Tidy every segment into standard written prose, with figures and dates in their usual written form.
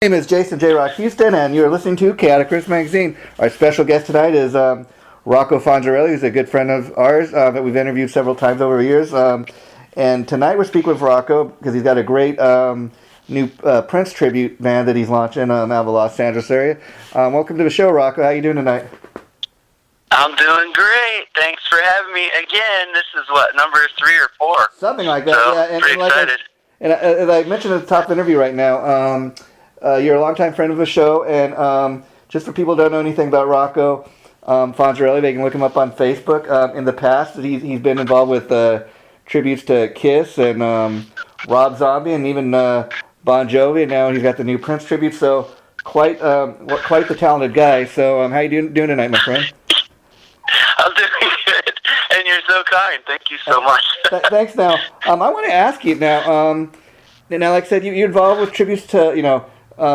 My name is Jason J. Rock Houston, and you're listening to Guitarist Magazine. Our special guest tonight is Rocco Fonzarelli, who's a good friend of ours that we've interviewed several times over the years. And tonight we're speaking with Rocco because he's got a great new Prince tribute band that he's launching out of the Los Angeles area. Welcome to the show, Rocco. How you doing tonight? I'm doing great. Thanks for having me again. This is what, number 3 or 4? Something like that. So, yeah, and, pretty and like excited. as I mentioned at the top of the interview right now, you're a longtime friend of the show, and just for people who don't know anything about Rocco Fonzarelli, they can look him up on Facebook. In the past, he's been involved with tributes to Kiss and Rob Zombie and even Bon Jovi, and now he's got the new Prince tribute. So quite the talented guy. So how you doing tonight, my friend? I'm doing good, and you're so kind. Thank you so much. Thanks. Now, I want to ask you now. Now, like I said, you're involved with tributes to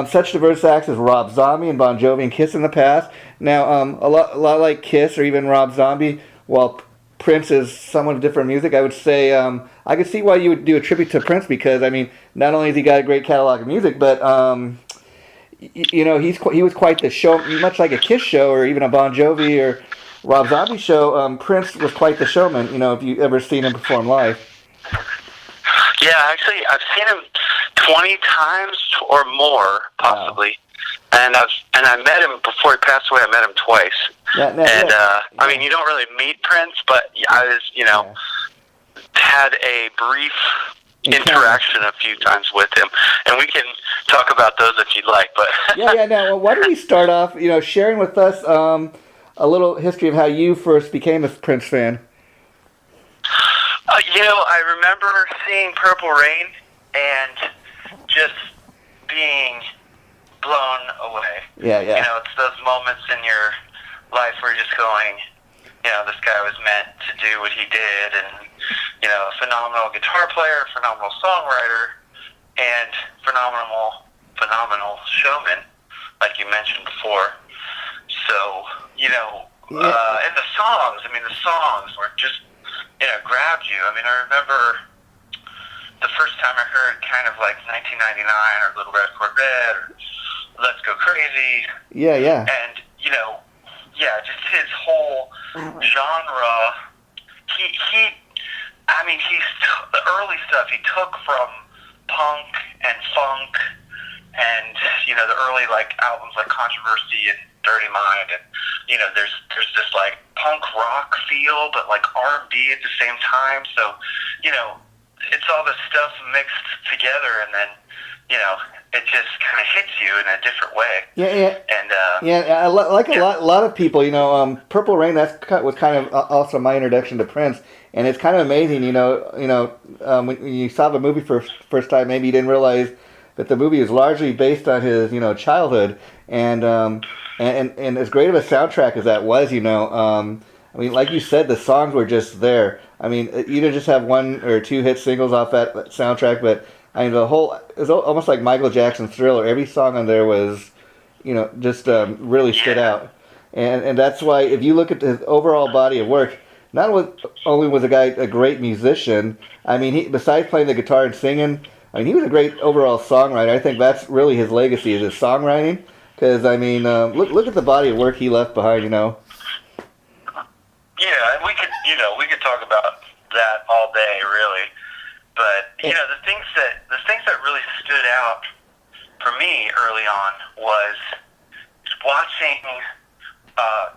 such diverse acts as Rob Zombie and Bon Jovi and Kiss in the past. Now, a lot like Kiss or even Rob Zombie, while Prince is somewhat different music, I would say I could see why you would do a tribute to Prince because, I mean, not only has he got a great catalog of music, but, he was quite the show, much like a Kiss show or even a Bon Jovi or Rob Zombie show. Prince was quite the showman, if you ever seen him perform live. Yeah, actually, I've seen him 20 times or more, possibly. Wow. And I met him before he passed away. I met him twice. I mean, you don't really meet Prince, but I was, had a brief interaction a few times with him, and we can talk about those if you'd like. But yeah. Now, why don't we start off, sharing with us a little history of how you first became a Prince fan? I remember seeing Purple Rain and just being blown away. Yeah. It's those moments in your life where you're just going, this guy was meant to do what he did, and, a phenomenal guitar player, phenomenal songwriter, and phenomenal showman, like you mentioned before. So, and the songs were just, grabbed you. I mean, I remember the first time I heard kind of like 1999 or Little Red Corvette or Let's Go Crazy. Yeah. And, just his whole genre. He's the early stuff he took from punk and funk and, the early like albums like Controversy and Dirty Mind, and there's this like punk rock feel, but like R&B at the same time. So it's all this stuff mixed together, and then it just kind of hits you in a different way. Yeah. And a lot of people, Purple Rain. Was kind of also my introduction to Prince, and it's kind of amazing. When you saw the movie first time, maybe you didn't realize that the movie is largely based on his, childhood, and as great of a soundtrack as that was, like you said, the songs were just there. I mean, you didn't just have 1 or 2 hit singles off that soundtrack, but I mean, it was almost like Michael Jackson's Thriller. Every song on there was, just really stood out, and that's why if you look at his overall body of work, not only was the guy a great musician, I mean, besides playing the guitar and singing, I mean, he was a great overall songwriter. I think that's really his legacy, is his songwriting. Because, I mean, look at the body of work he left behind, Yeah, and we could talk about that all day, really. But, the things that really stood out for me early on was watching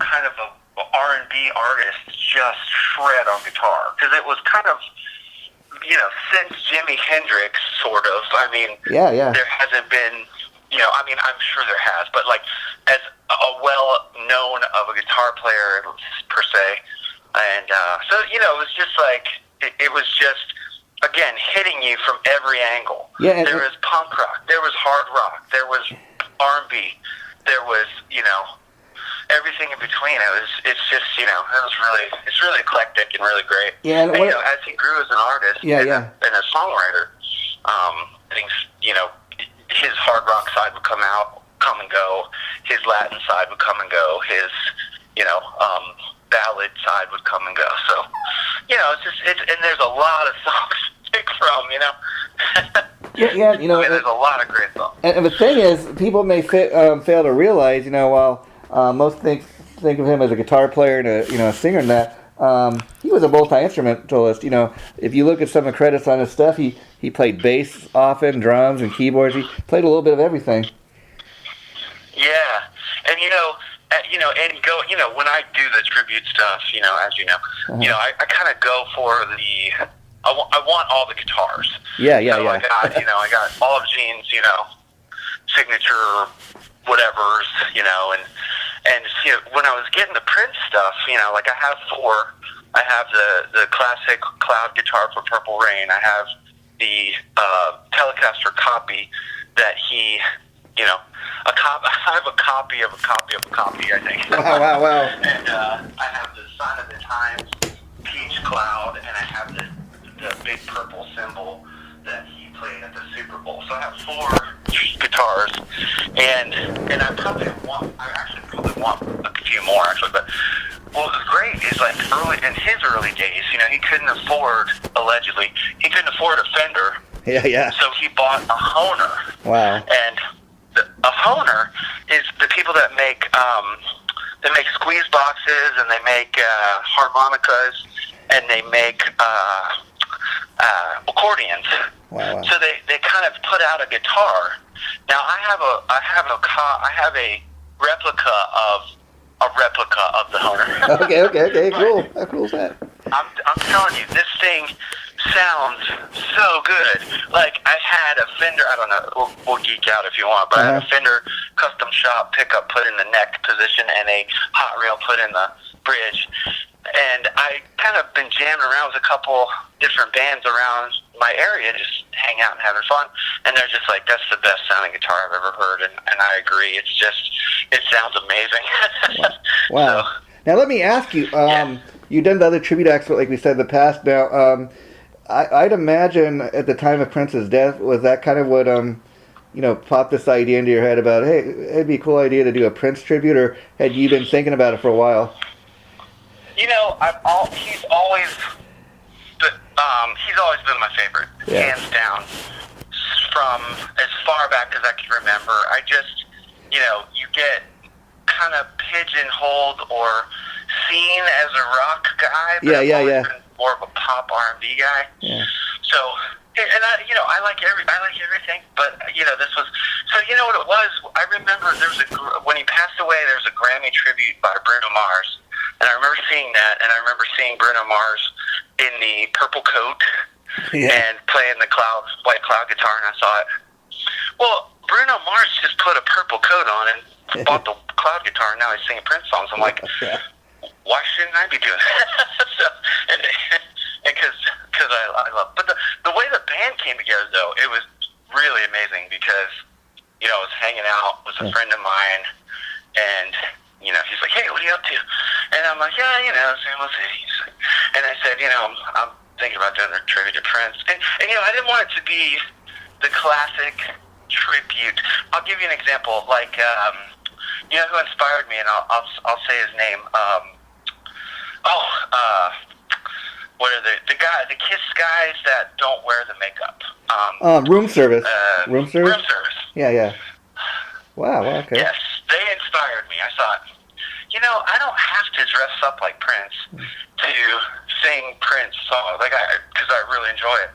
kind of a R&B artist just shred on guitar. Because it was kind of, since Jimi Hendrix, sort of. I mean, there hasn't been, I'm sure there has, but like as a well-known of a guitar player per se. And so, it was just like, it was just, again, hitting you from every angle. Yeah, there was punk rock, there was hard rock, there was R&B, there was, everything in between. It's just, it's really eclectic and really great. Yeah, and, as he grew as an artist and a songwriter, things, his hard rock side would come and go, his Latin side would come and go, his, ballad side would come and go. So, and there's a lot of songs to pick from, Yeah, there's a lot of great songs. And the thing is, people may fail to realize, while most think of him as a guitar player and a singer and that, he was a multi-instrumentalist. If you look at some of the credits on his stuff, he played bass often, drums and keyboards. He played a little bit of everything. Yeah, and and go, when I do the tribute stuff, as you know, I kind of go for I want all the guitars. Yeah. I got all of Gene's, signature whatevers, and when I was getting the Prince stuff, like I have four. I have the classic cloud guitar for Purple Rain. I have the Telecaster copy that he, I have a copy of a copy of a copy, I think. Wow. And I have the Sign of the Times Peach Cloud, and I have the big purple symbol that he played at the Super Bowl. So I have four guitars, and I actually want a few more, actually. But what was great is, like, in his early days, he couldn't afford, allegedly, a Fender. Yeah. So he bought a Hohner. Wow. And a Hohner is the people that make squeeze boxes, and they make harmonicas, and they make accordions. Wow. So they kind of put out a guitar. Now I have a replica of the Hohner. Okay. Cool. How cool is that? I'm telling you, this thing sounds so good. Like, I had a Fender, I don't know, we'll geek out if you want, but I had a Fender custom shop pickup put in the neck position and a hot reel put in the bridge. And I kind of been jamming around with a couple different bands around my area, just hanging out and having fun. And they're just like, that's the best sounding guitar I've ever heard. And I agree. It sounds amazing. Wow. So, now let me ask you, you've done the other tribute acts, like we said in the past. Now, I'd imagine at the time of Prince's death, was that kind of what, popped this idea into your head about, hey, it'd be a cool idea to do a Prince tribute, or had you been thinking about it for a while? He's always been my favorite, hands down. From as far back as I can remember, I just, you get kind of pigeonholed or seen as a rock guy, but I've always been more of a pop R&B guy. Yeah. So, and I like everything, but this was, so what it was. I remember when he passed away, there was a Grammy tribute by Bruno Mars. And I remember seeing that, and I remember seeing Bruno Mars in the purple coat and playing the white cloud guitar, and I thought, well, Bruno Mars just put a purple coat on and bought the cloud guitar, and now he's singing Prince songs. I'm like, why shouldn't I be doing that? So, and because I love, but the way the band came together, though, it was really amazing because, I was hanging out with a friend of mine, and he's like, hey, what are you up to? And I'm like, we'll see. And I said, I'm thinking about doing a tribute to Prince. And I didn't want it to be the classic tribute. I'll give you an example. Like, who inspired me, and I'll say his name. What are the Kiss guys that don't wear the makeup? Room Service. Room Service? Room Service. Yeah. Wow, okay. Yes, they inspired me. I thought, I don't have to dress up like Prince to sing Prince songs, because I really enjoy it.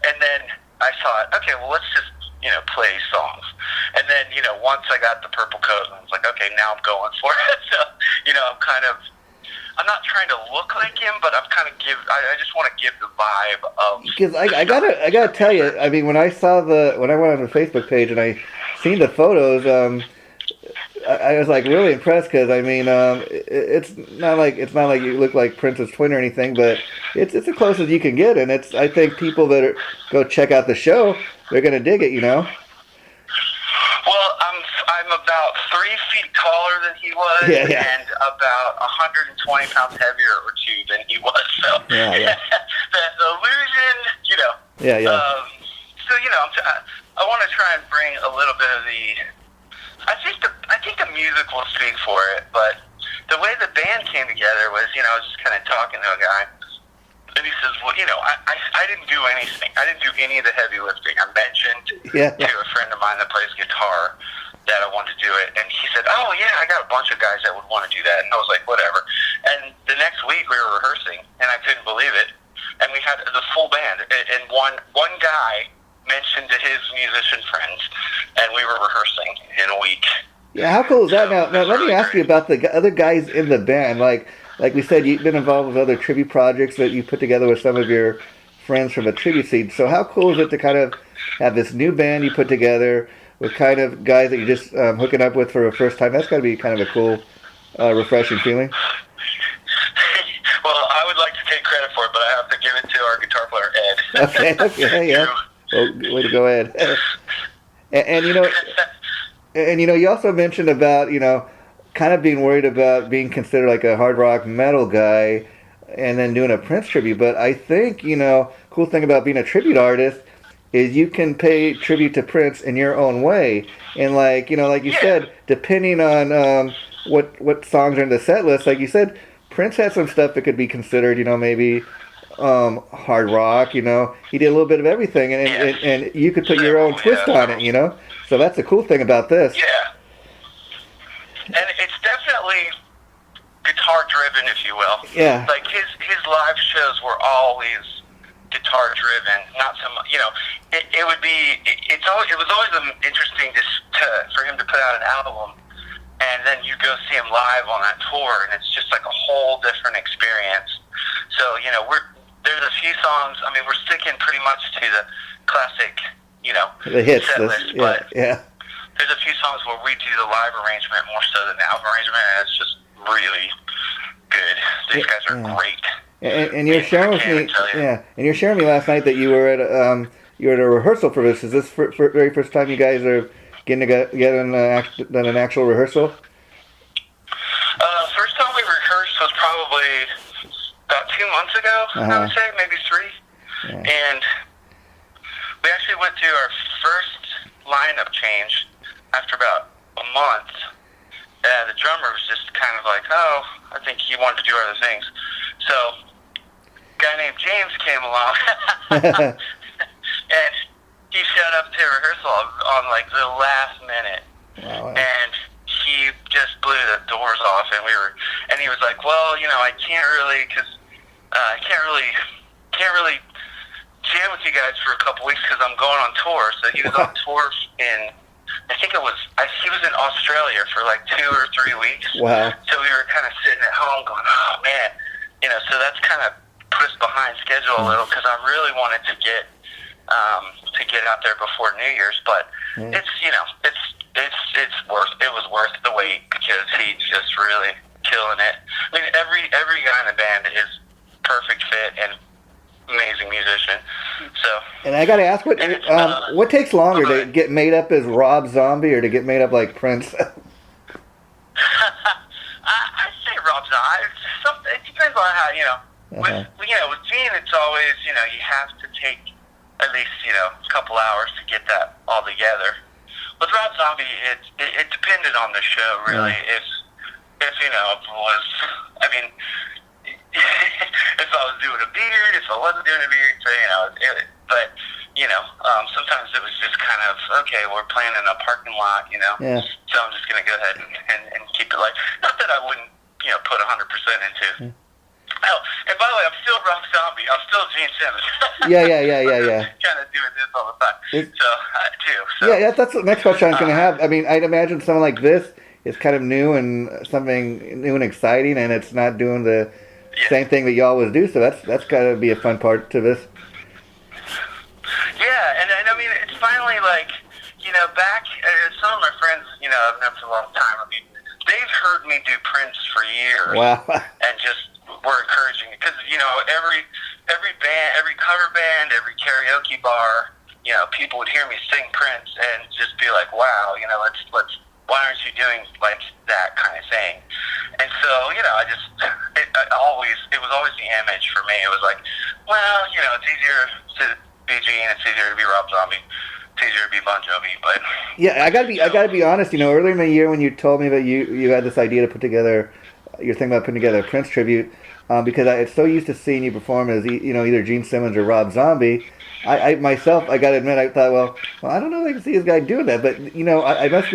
And then I thought, okay, well, let's just, play songs. And then, once I got the purple coat, I was like, okay, now I'm going for it. So, I'm not trying to look like him, but I just want to give the vibe of. Because I gotta tell you, I mean, when I went on the Facebook page and I seen the photos, I was like really impressed because I mean, it's not like you look like Prince's twin or anything, but it's the closest you can get, and I think people that go check out the show, they're gonna dig it, Well, I'm about 3 feet taller than he was, and about 120 pounds heavier or two than he was. So that illusion, So I want to try and bring a little bit of the. I think the music will speak for it, but the way the band came together was, I was just kind of talking to a guy, and he says, well, I didn't do anything. I didn't do any of the heavy lifting. I mentioned to a friend of mine that plays guitar that I wanted to do it, and he said, oh, yeah, I got a bunch of guys that would want to do that. And I was like, whatever. And the next week we were rehearsing, and I couldn't believe it. And we had the full band, and one guy mentioned to his musician friends, and we were rehearsing in a week. Yeah, how cool is that? Now let me ask you about the other guys in the band. Like we said, you've been involved with other tribute projects that you put together with some of your friends from the tribute scene. So how cool is it to kind of have this new band you put together with kind of guys that you're just hooking up with for the first time? That's got to be kind of a cool, refreshing feeling. Well, I would like to take credit for it, but I have to give it to our guitar player, Ed. Okay, yeah. Well, way to go, Ed. And you also mentioned about, kind of being worried about being considered like a hard rock metal guy and then doing a Prince tribute. But I think, cool thing about being a tribute artist is you can pay tribute to Prince in your own way. And like you said, depending on what songs are in the set list, like you said, Prince had some stuff that could be considered, maybe hard rock, he did a little bit of everything, and you could put your own twist on it, so that's the cool thing about this. Yeah, and it's definitely guitar driven, if you will. Yeah, like his live shows were always guitar driven, not so much, it was always interesting for him to put out an album, and then you go see him live on that tour, and it's just like a whole different experience. So, there's a few songs, we're sticking pretty much to the classic, the hits, set list, but yeah. There's a few songs where we do the live arrangement more so than the album arrangement, and it's just really good. These guys are great. And you're sharing with me, and you're sharing me last night that you were at a rehearsal for this. Is this for very first time you guys are getting together and done an actual rehearsal? First time we rehearsed was probably about 2 months ago, I would say, maybe 3. Yeah. And we actually went through our first lineup change after about a month. The drummer was just kind of like, I think he wanted to do other things. So, a guy named James came along, and he showed up to rehearsal on like the last minute. Wow. And he just blew the doors off, and he was like, well, I can't really jam with you guys for a couple weeks because I'm going on tour. So he was on tour he was in Australia for like 2 or 3 weeks. Wow. So we were kind of sitting at home going, oh man, so that's kind of put us behind schedule a little because I really wanted to get out there before New Year's, but it was worth the wait because he's just really killing it. Every guy in the band is perfect fit and amazing musician. So. And I got to ask, what takes longer to get made up as Rob Zombie or to get made up like Prince? I'd say Rob Zombie. It depends on how With Gene, it's always you have to take at least a couple hours to get that all together. With Rob Zombie, it depended on the show really. If if I was doing a beard, if I wasn't doing a beard, sometimes it was just kind of, okay, we're playing in a parking lot, so I'm just going to go ahead and keep it like, not that I wouldn't, put 100% into. Oh, and by the way, I'm still Rob Zombie. I'm still Gene Simmons. Yeah. Kind of doing this all the time. Too. So. Yeah, that's the next question I was going to have. I'd imagine something like this is kind of new and something new and exciting, and it's not doing the same thing that you always do. So that's got to be a fun part to this. Yeah, and it's finally like, back. Some of my friends, I've known for a long time. They've heard me do Prince for years. Wow. And just were encouraging because every band, every cover band, every karaoke bar, people would hear me sing Prince and just be like, wow, let's why aren't you doing like that kind of thing? And so it was always the image for me. It was like, well, it's easier to be Gene, it's easier to be Rob Zombie, it's easier to be Bon Jovi, but yeah, I gotta be honest. Earlier in the year when you told me that you had this idea to put together you're thinking about putting together a Prince tribute, because I'm so used to seeing you perform as either Gene Simmons or Rob Zombie. I myself, I gotta admit, I thought, well, I don't know if I can see this guy doing that, but I must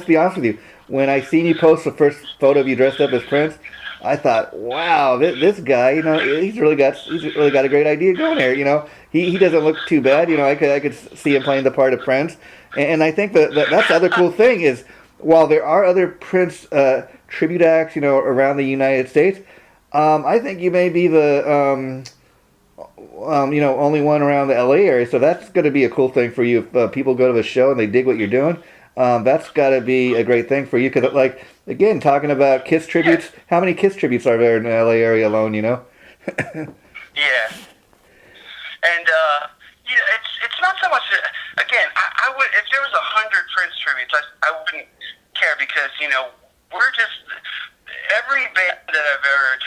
be honest with you. When I seen you post the first photo of you dressed up as Prince, I thought, wow, this guy, he's really got a great idea going here. He doesn't look too bad. I could see him playing the part of Prince, and I think that's the other cool thing is, while there are other Prince tribute acts, around the United States, I think you may be the only one around the LA area. So that's going to be a cool thing for you if people go to the show and they dig what you're doing. That's got to be a great thing for you because, like, again, talking about Kiss tributes, how many Kiss tributes are there in the LA area alone? Yeah, and it's not so much. Again, I would, if there was 100 Prince tributes, I wouldn't care because we're just every band that I've ever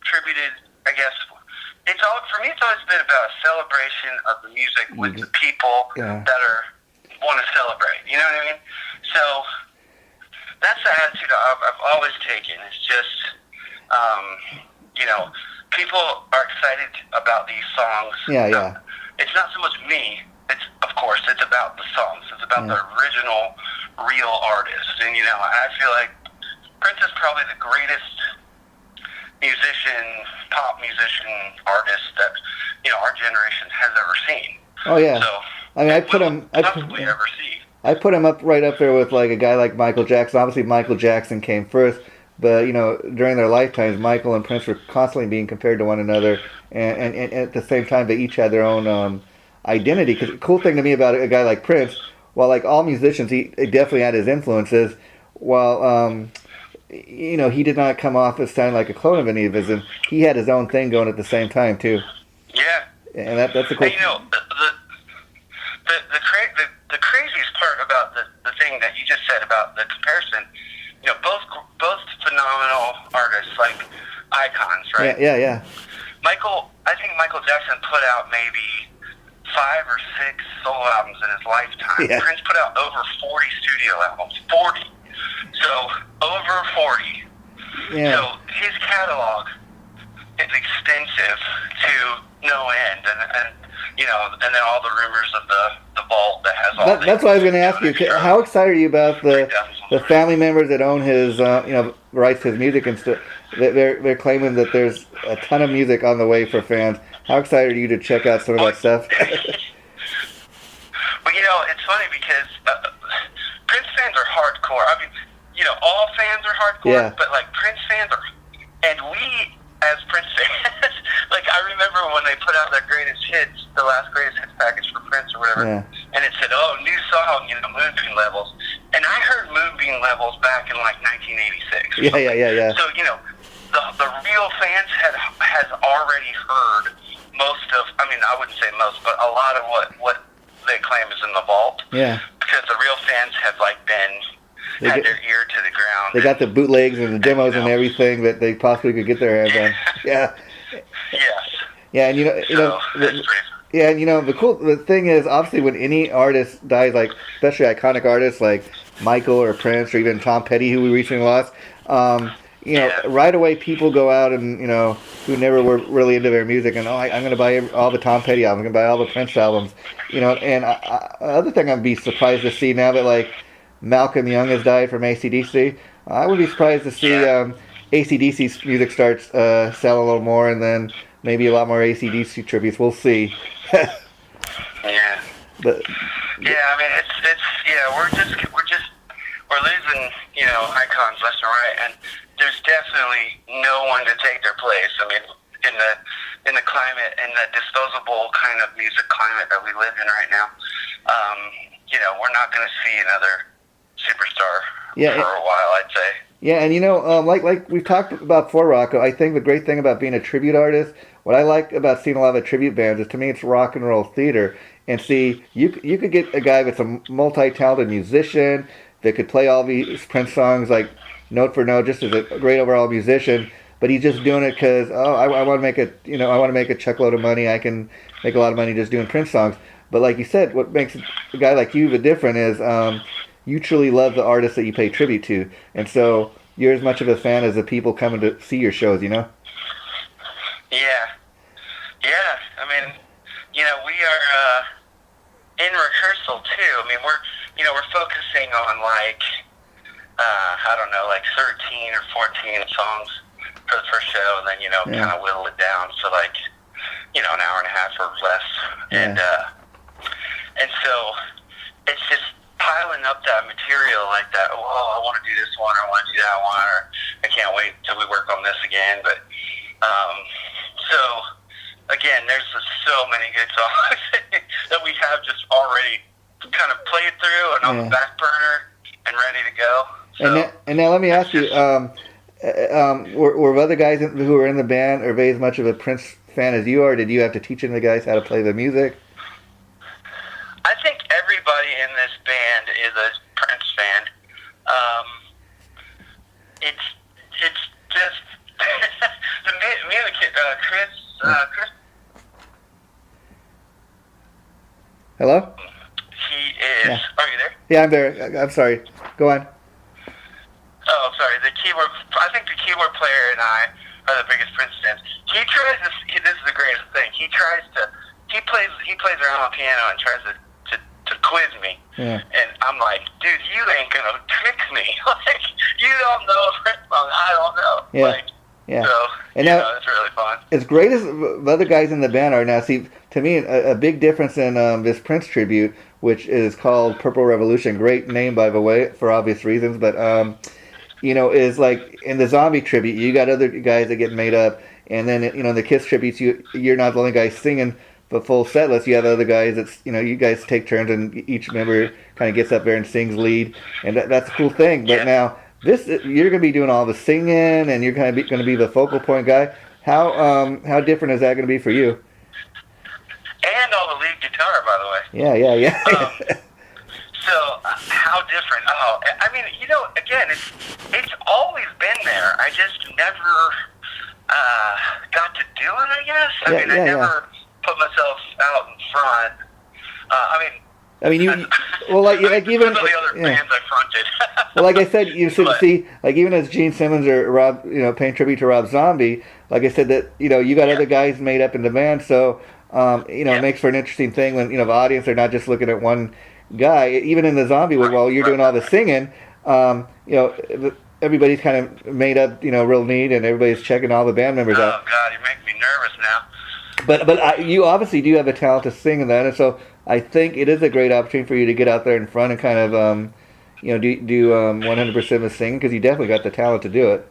tributed. I guess it's all for me. It's always been about a celebration of the music with the people that want to celebrate. You know what I mean? So that's the attitude I've always taken. It's just, people are excited about these songs. Yeah. It's not so much me. It's about the songs. It's about the original, real artist. And, I feel like Prince is probably the greatest pop musician, artist that, our generation has ever seen. Oh, yeah. So, I mean, I put him up right up there with like a guy like Michael Jackson. Obviously, Michael Jackson came first, but during their lifetimes, Michael and Prince were constantly being compared to one another, and at the same time, they each had their own identity. Because the cool thing to me about a guy like Prince, while like all musicians, he definitely had his influences. While he did not come off as sounding like a clone of any of his, and he had his own thing going at the same time too. Yeah, and that's a cool. And, the craziest part about the thing that you just said about the comparison, both phenomenal artists, like icons, right? Yeah. I think Michael Jackson put out maybe 5 or 6 solo albums in his lifetime. Yeah. Prince put out over 40 studio albums. 40. So, over 40. Yeah. So, his catalog is extensive to no end. And then all the rumors of the vault that has all that's what I was going to ask you. How excited are you about the family members that own his rights to his music and stuff? They're claiming that there's a ton of music on the way for fans. How excited are you to check out some of that stuff? Well, it's funny because Prince fans are hardcore. I mean, all fans are hardcore, but like Prince fans are, and we as Prince fans, like I remember when they put out their greatest hits, the last greatest hits package for Prince or whatever, and it said, new song, Moonbeam Levels. And I heard Moonbeam Levels back in like 1986. Yeah. So, the real fans has already heard most of, I wouldn't say most, but a lot of what they claim is in the vault. Yeah. Because the real fans have had their ear to the ground. They got the bootlegs and the demos and everything that they possibly could get their hands on. Yeah. Yes. Yeah, and the thing is, obviously, when any artist dies, like especially iconic artists like Michael or Prince or even Tom Petty, who we recently lost, right away people go out and who never were really into their music and I'm going to buy all the Tom Petty albums, I'm going to buy all the Prince albums, And other thing I'd be surprised to see now that like Malcolm Young has died from AC/DC, I would be surprised to see AC/DC's music starts sell a little more, and then maybe a lot more AC/DC tributes. We'll see. Yeah. But we're losing icons left and right, and there's definitely no one to take their place. I mean, in the climate, in the disposable kind of music climate that we live in right now, we're not going to see another superstar for a while, I'd say. Yeah, and like we've talked about before, Rocco, I think the great thing about being a tribute artist, what I like about seeing a lot of tribute bands is, to me, it's rock and roll theater. And see, you could get a guy that's a multi-talented musician that could play all these Prince songs like note for note, just as a great overall musician, but he's just doing it because I want to make a chuckload of money. I can make a lot of money just doing Prince songs. But like you said, what makes a guy like you the different is you truly love the artist that you pay tribute to. And so you're as much of a fan as the people coming to see your shows. You know. Yeah. Yeah. I mean, we are in rehearsal too. I mean, we're focusing on like I don't know, like 13 or 14 songs for the first show, and then kind of whittle it down to like an hour and a half or less, and so it's just piling up that material like that. Oh, I want to do this one, or I want to do that one, or I can't wait till we work on this again. But so again, there's just so many good songs that we have just already kind of played through and on the back burner and ready to go. So, and now let me ask you, were other guys who were in the band, are they as much of a Prince fan as you are? Did you have to teach the guys how to play the music? I think everybody in this band is a Prince fan. It's just the music. Chris. Hello? He is. Yeah. Are you there? Yeah, I'm there. I'm sorry. Go on. Oh, sorry. I think the keyboard player and I are the biggest Prince fans. He tries to. This is the greatest thing. He plays around on piano and tries to quiz me. Yeah. And I'm like, dude, you ain't gonna trick me. Like, you don't know a Prince song. I don't know. Yeah. Like, yeah. So, and now, it's really fun. As great as the other guys in the band are now, see, to me, a big difference in this Prince tribute, which is called Purple Revolution, great name, by the way, for obvious reasons, but, is like in the Zombie tribute, you got other guys that get made up, and then, the Kiss tributes, you're not the only guy singing the full set list. You have other guys that's, you guys take turns, and each member kind of gets up there and sings lead, and that's a cool thing. But now, you're going to be doing all the singing, and you're going to be the focal point guy. How different is that going to be for you? And all the lead guitar, by the way. Yeah. So, how different? Oh, I mean, again, it's always been there. I just never got to do it, I guess. I never put myself out in front. I mean, you like even some of the other bands I fronted. Well, like I said, you should see, like even as Gene Simmons or Rob, paying tribute to Rob Zombie, like I said, that you got other guys made up in the band, so it makes for an interesting thing when the audience are not just looking at one guy. Even in the Zombie, while you're doing all the singing, everybody's kind of made up, real neat, and everybody's checking all the band members out. Oh God, you make me nervous now. But you obviously do have a talent to sing in that, and so I think it is a great opportunity for you to get out there in front and kind of, do 100% of the singing, because you definitely got the talent to do it.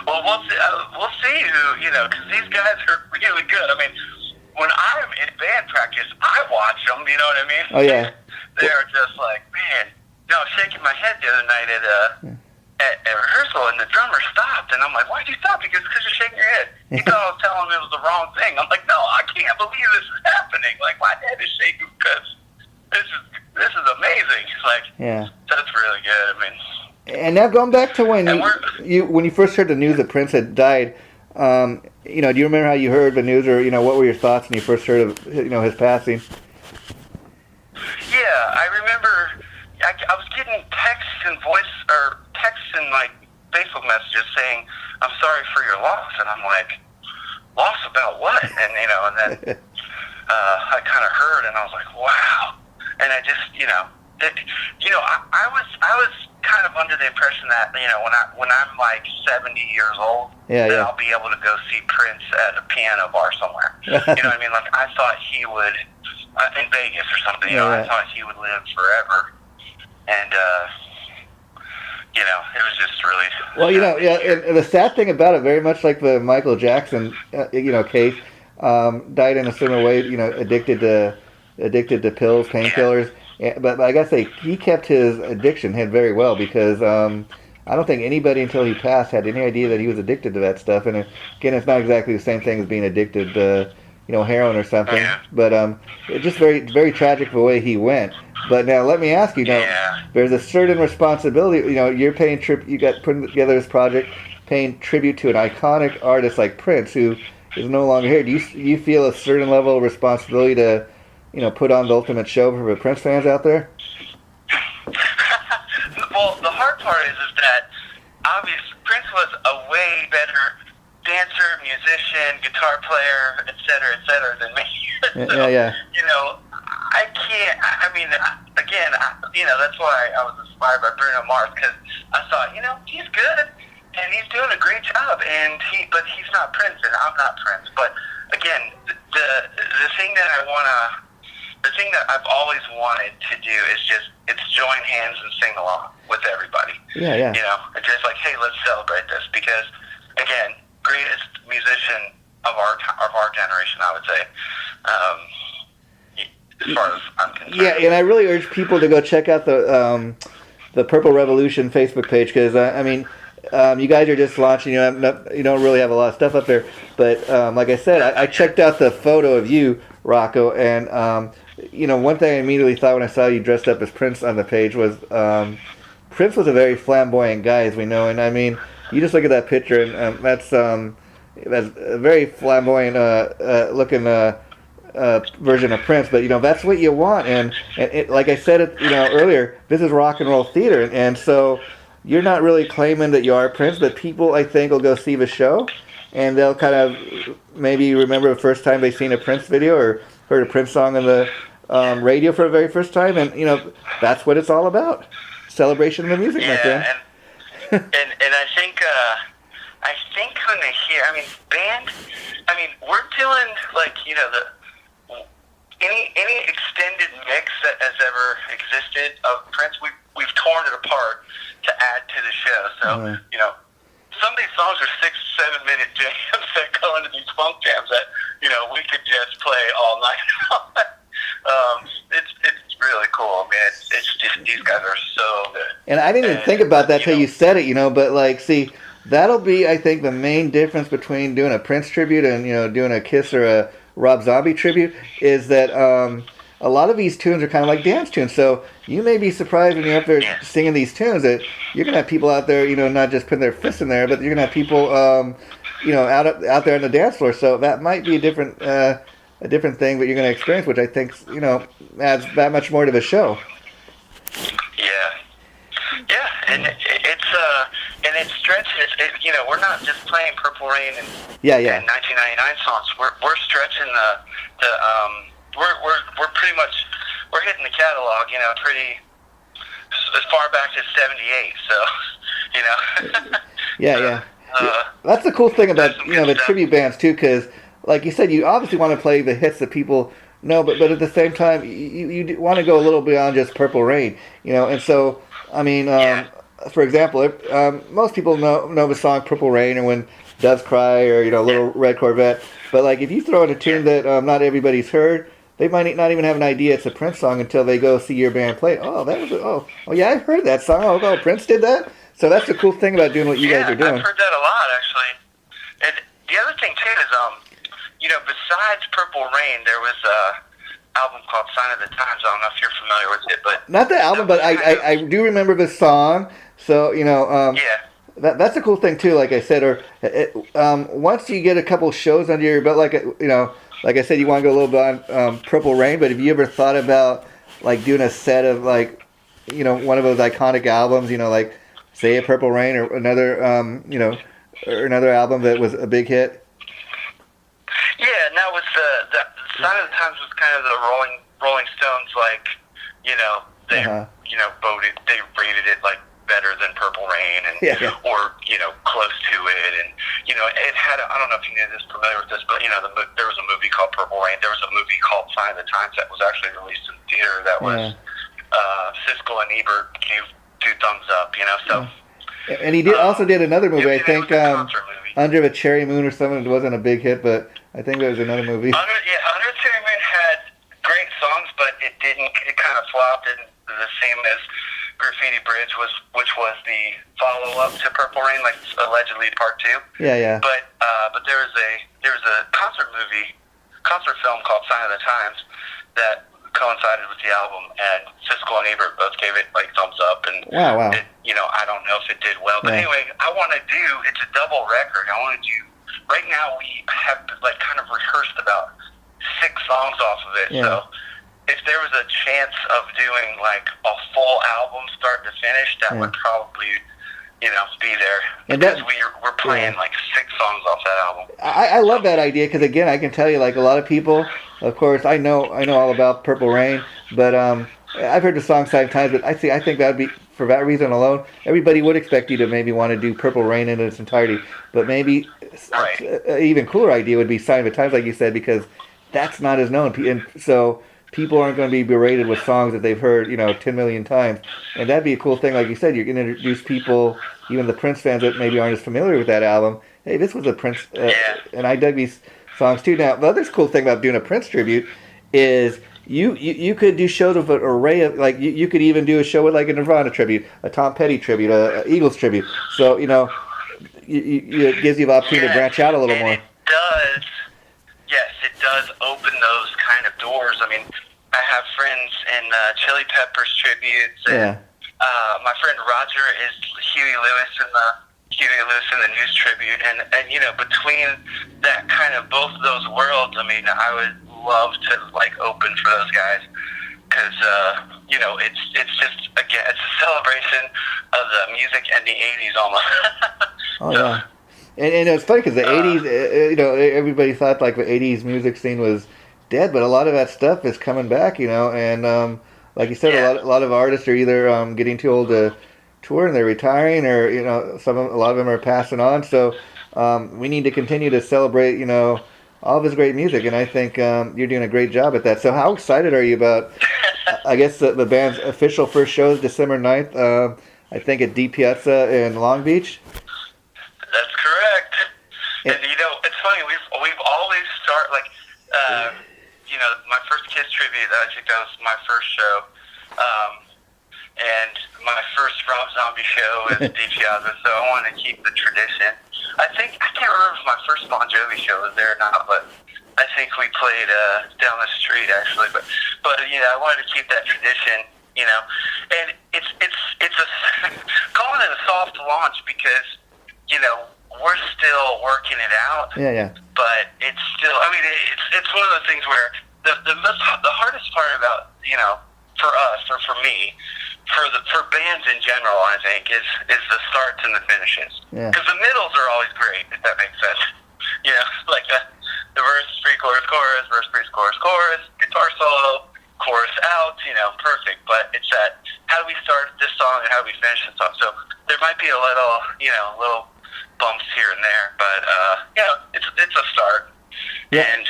Well, we'll see who, because these guys are really good. I mean, when I'm in band practice, I watch them, you know what I mean? Oh, yeah. They're just like, man, I was shaking my head the other night at rehearsal, and the drummer stopped, and I'm like, why'd you stop? Because you're shaking your head. He thought I was telling him it was the wrong thing. I'm like, no, I can't believe this is happening. Like, my head is shaking because this is amazing. Like, that's really good. I mean, and now going back to when you first heard the news that Prince had died, do you remember how you heard the news, or what were your thoughts when you first heard of his passing? Yeah, I remember. I was getting texts and like Facebook messages saying, "I'm sorry for your loss," and I'm like, "Loss about what?" And then I kind of heard, and I was like, "Wow!" And I just, I was kind of under the impression that when I'm like 70 years old, that I'll be able to go see Prince at a piano bar somewhere. You know what I mean? Like, I thought he would in Vegas or something. I thought he would live forever. And, it was just really... and the sad thing about it, very much like the Michael Jackson, case, died in a similar way, addicted to pills, painkillers. Yeah. But I gotta say, he kept his addiction hid very well, because I don't think anybody until he passed had any idea that he was addicted to that stuff. And again, it's not exactly the same thing as being addicted to, heroin or something. Yeah. But it's just very, very tragic the way he went. But now let me ask you, there's a certain responsibility. You're paying you got putting together this project, paying tribute to an iconic artist like Prince, who is no longer here. Do you feel a certain level of responsibility to, put on the ultimate show for the Prince fans out there? Well, the hard part is that Prince was a way better dancer, musician, guitar player, et cetera, than me. So, yeah. you know, I can't. I mean, again, you know, that's why I was inspired by Bruno Mars, because I thought, you know, he's good and he's doing a great job, but he's not Prince and I'm not Prince. But again, the thing that the thing that I've always wanted to do is it's join hands and sing along with everybody. Yeah, yeah. You know, it's just like, hey, let's celebrate this, because again, greatest musician of our generation, I would say. As far as I'm concerned. Yeah, and I really urge people to go check out the Purple Revolution Facebook page, because I mean, you guys are just launching. You don't really have a lot of stuff up there, but like I said, I checked out the photo of you, Rocco, and you know, one thing I immediately thought when I saw you dressed up as Prince on the page was Prince was a very flamboyant guy, as we know, and I mean, you just look at that picture, and that's a very flamboyant looking version of Prince. But you know, that's what you want, and it, like I said, you know, earlier, this is rock and roll theater, and so you're not really claiming that you are Prince, but people, I think, will go see the show, and they'll kind of maybe remember the first time they seen a Prince video or heard a Prince song on the radio for the very first time, and you know, that's what it's all about. Celebration of the music, my friend. and I think when they hear, I mean, we're doing, like, you know, any extended mix that has ever existed of Prince, we've torn it apart to add to the show. So, you know, some of these songs are 6-7 minute jams that go into these funk jams that, you know, we could just play all night long. It's really cool, man. It's just, these guys are so good. And I didn't even think about that till you said it, you know, but like, see, that'll be, I think, the main difference between doing a Prince tribute and, you know, doing a Kiss or a Rob Zombie tribute, is that a lot of these tunes are kind of like dance tunes. So you may be surprised when you're up there singing these tunes that you're going to have people out there, you know, not just putting their fists in there, but you're going to have people, you know, out there on the dance floor. So that might be a different thing that you're going to experience, which I think, you know, adds that much more to the show. Yeah, and it stretches. You know, we're not just playing Purple Rain and 1999 songs. We're stretching we're pretty much, we're hitting the catalog. You know, pretty as far back as '78. So, you know. Yeah. That's the cool thing about, you know, the tribute bands too, because like you said, you obviously want to play the hits that people know, but at the same time, you want to go a little beyond just Purple Rain, you know. And so, I mean, for example, most people know the song Purple Rain, or When Doves Cry, or, you know, Little Red Corvette. But like, if you throw in a tune that not everybody's heard, they might not even have an idea it's a Prince song until they go see your band play. Oh, that was oh yeah, I've heard that song. Oh, Prince did that. So that's the cool thing about doing what you guys are doing. I've heard that a lot, actually. And the other thing too is, you know, besides Purple Rain, there was a album called Sign of the Times. I don't know if you're familiar with it, but not the album, but I do remember the song. So, you know, that's a cool thing too. Like I said, or once you get a couple shows under your belt, like, you know, like I said, you want to go a little bit on Purple Rain. But have you ever thought about like doing a set of, like, you know, one of those iconic albums, you know, like say a Purple Rain, or another, you know, or another album that was a big hit? Yeah, and that was the Sign of the Times was kind of the Rolling Stones, like, you know, they you know, they rated it like better than Purple Rain, and or, you know, close to it. And, you know, it had I don't know if you knew this, familiar with this, but, you know, there was a movie called Purple Rain. There was a movie called Sign of the Times that was actually released in theater that was Siskel and Ebert gave 2 thumbs up, you know. So and he also did another movie, I think, Under the Cherry Moon or something. It wasn't a big hit, but I think there was another movie. Under the Cherry Moon had great songs, but it kind of flopped, and the same as Graffiti Bridge which was the follow-up to Purple Rain, like allegedly part 2. Yeah. But there was a concert film called Sign of the Times that coincided with the album, and Siskel and Ebert both gave it like thumbs up. And wow. It, you know, I don't know if it did well, but anyway, it's a double record. I want to do. Right now we have like kind of rehearsed about 6 songs off of it. Yeah. So if there was a chance of doing like a full album start to finish, that would probably be there. And because we're playing like 6 songs off that album. I love that idea because again, I can tell you, like a lot of people, of course, I know all about Purple Rain, but I've heard the song 5 times, but I think that'd be, for that reason alone, everybody would expect you to maybe want to do Purple Rain in its entirety, but maybe an even cooler idea would be Sign of the Times, like you said, because that's not as known, and so people aren't going to be berated with songs that they've heard 10 million times, and that'd be a cool thing. Like you said, you're going to introduce people, even the Prince fans that maybe aren't as familiar with that album. Hey, this was a Prince, and I dug these songs too. Now, the other cool thing about doing a Prince tribute is you could do shows of an array of, like, you could even do a show with like a Nirvana tribute, a Tom Petty tribute, a Eagles tribute. So, it gives you the opportunity to branch out a little more. It does open those kind of doors. I mean, I have friends in Chili Peppers tributes, and my friend Roger is Huey Lewis in the News tribute, and between that kind of both of those worlds, I mean, I would love to like open for those guys because it's just, again, it's a celebration of the music and the '80s almost. Oh yeah. And it's funny because the 80s, everybody thought like the 80s music scene was dead, but a lot of that stuff is coming back, and like you said, a lot of artists are either getting too old to tour and they're retiring, or a lot of them are passing on. So we need to continue to celebrate, all of this great music, and I think you're doing a great job at that. So how excited are you about, I guess, the band's official first show is December 9th, I think at D Piazza in Long Beach? That's correct. And it's funny, we've always my first Kiss tribute, I think that was my first show, and my first Rob Zombie show is D Piazza, so I want to keep the tradition. I can't remember if my first Bon Jovi show was there or not, but I think we played down the street actually, but I wanted to keep that tradition, and it's calling it a soft launch because we're still working it out. Yeah. But it's still, I mean, it's one of those things where the hardest part about, for us or for me, for bands in general, I think, is the starts and the finishes. Because the middles are always great, if that makes sense. Like the verse, pre-chorus, chorus, verse, pre-chorus, chorus, guitar solo, chorus out, perfect. But it's that, how do we start this song and how do we finish the song? So there might be a little bumps here and there, but it's a start. And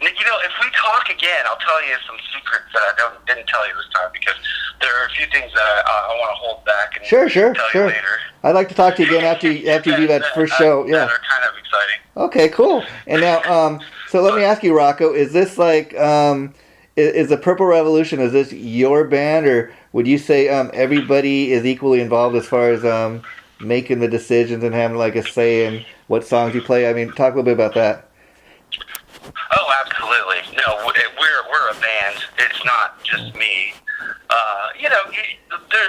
if we talk again, I'll tell you some secrets that I didn't tell you this time, because there are a few things that I want to hold back and tell you later. I'd like to talk to you again after you do that first show. Yeah, that are kind of exciting. Okay, cool. And now, so let me ask you, Rocco, is this like is the Purple Revolution, is this your band, or would you say everybody is equally involved as far as making the decisions and having like a say in what songs you play? I mean, talk a little bit about that. Oh, absolutely. No, we're a band. It's not just me.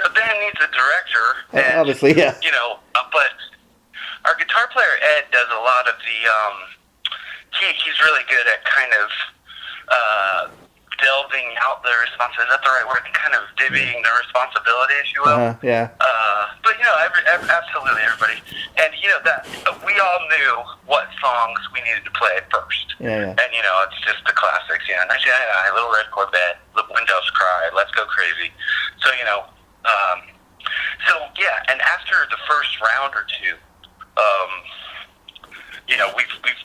A band needs a director. And, obviously, yeah. But our guitar player Ed does a lot of the. He's really good at kind of delving out the responsibility. Is that the right word? Kind of divvying the responsibility, if you will. Yeah. But absolutely everybody, and that we all knew what songs we needed to play first. Yeah. And it's just the classics. 1999, Little Red Corvette, The Windows Cry, Let's Go Crazy. So and after the first round or two,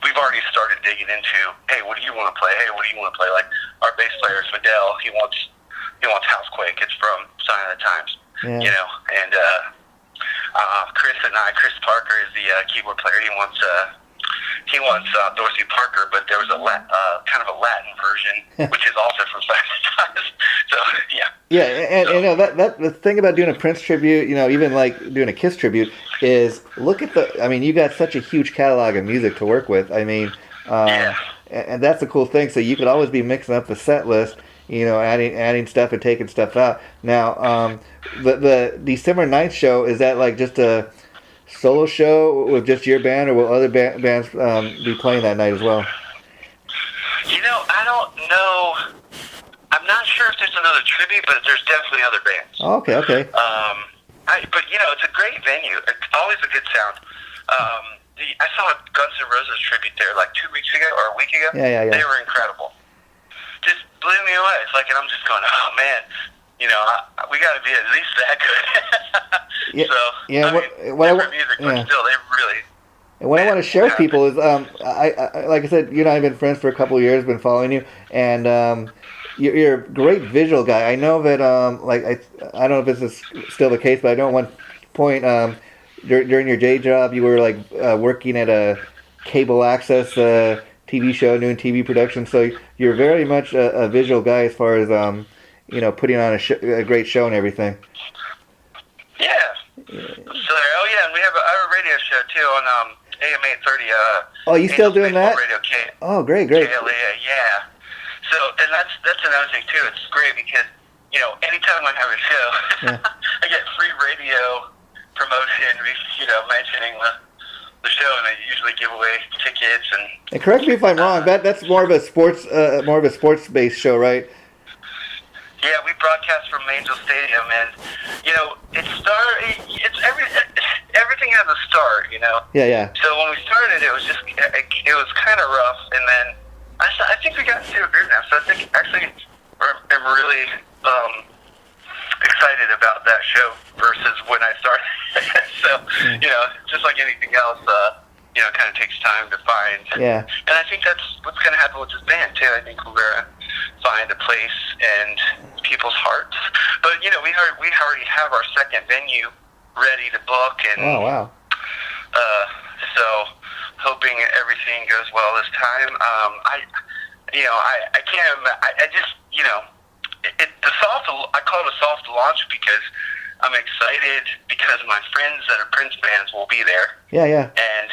we've already started digging into, hey, what do you want to play? Hey, what do you want to play? Like our bass player is Fidel. He wants Housequake. It's from Sign of the Times. Yeah. And Chris Parker is the keyboard player. He wants Dorsey Parker, but there was a kind of a Latin version, which is also from Sign of the Times. So yeah. Yeah, and that the thing about doing a Prince tribute, even like doing a Kiss tribute, is look at you got such a huge catalog of music to work with. I mean, and that's a cool thing. So you could always be mixing up the set list, adding stuff and taking stuff out. Now, the December 9th show, is that like just a solo show with just your band, or will other bands be playing that night as well? I don't know. I'm not sure if there's another tribute, but there's definitely other bands. Oh, okay. But it's a great venue. It's always a good sound. I saw a Guns N' Roses tribute there like 2 weeks ago or a week ago. Yeah. They were incredible. Just blew me away. It's like, and I'm just going, oh man, we got to be at least that good. Yeah, So, yeah. different music, but still, they really. And what I want to share with people is, I like I said, you and I have been friends for a couple of years, been following you, and you're a great visual guy. I know that, I don't know if this is still the case, but I know at one point, during your day job, you were working at a cable access TV show, doing TV production. So you're very much a visual guy as far as putting on a great show and everything. Yeah. So, and we have a radio show too on AM 830. Oh, you still doing that? Radio Oh, great. KLA, yeah. So, and that's another thing too. It's great because anytime I have a show, I get free radio promotion. Mentioning the show, and I usually give away tickets and correct me if I'm wrong. That's more of a sports-based show, right? Yeah, we broadcast from Angel Stadium, and everything has a start, Yeah. So when we started, it was kind of rough, and then I think we got into a groove now. So I think actually I'm really excited about that show versus when I started. So just like anything else, kind of takes time to find. Yeah. And I think that's what's going to happen with this band too. I think we're going to find a place in people's hearts. But we already have our second venue ready to book, and oh wow. So hoping everything goes well this time. I can't. I just I call it a soft launch because I'm excited because my friends that are Prince fans will be there. Yeah. And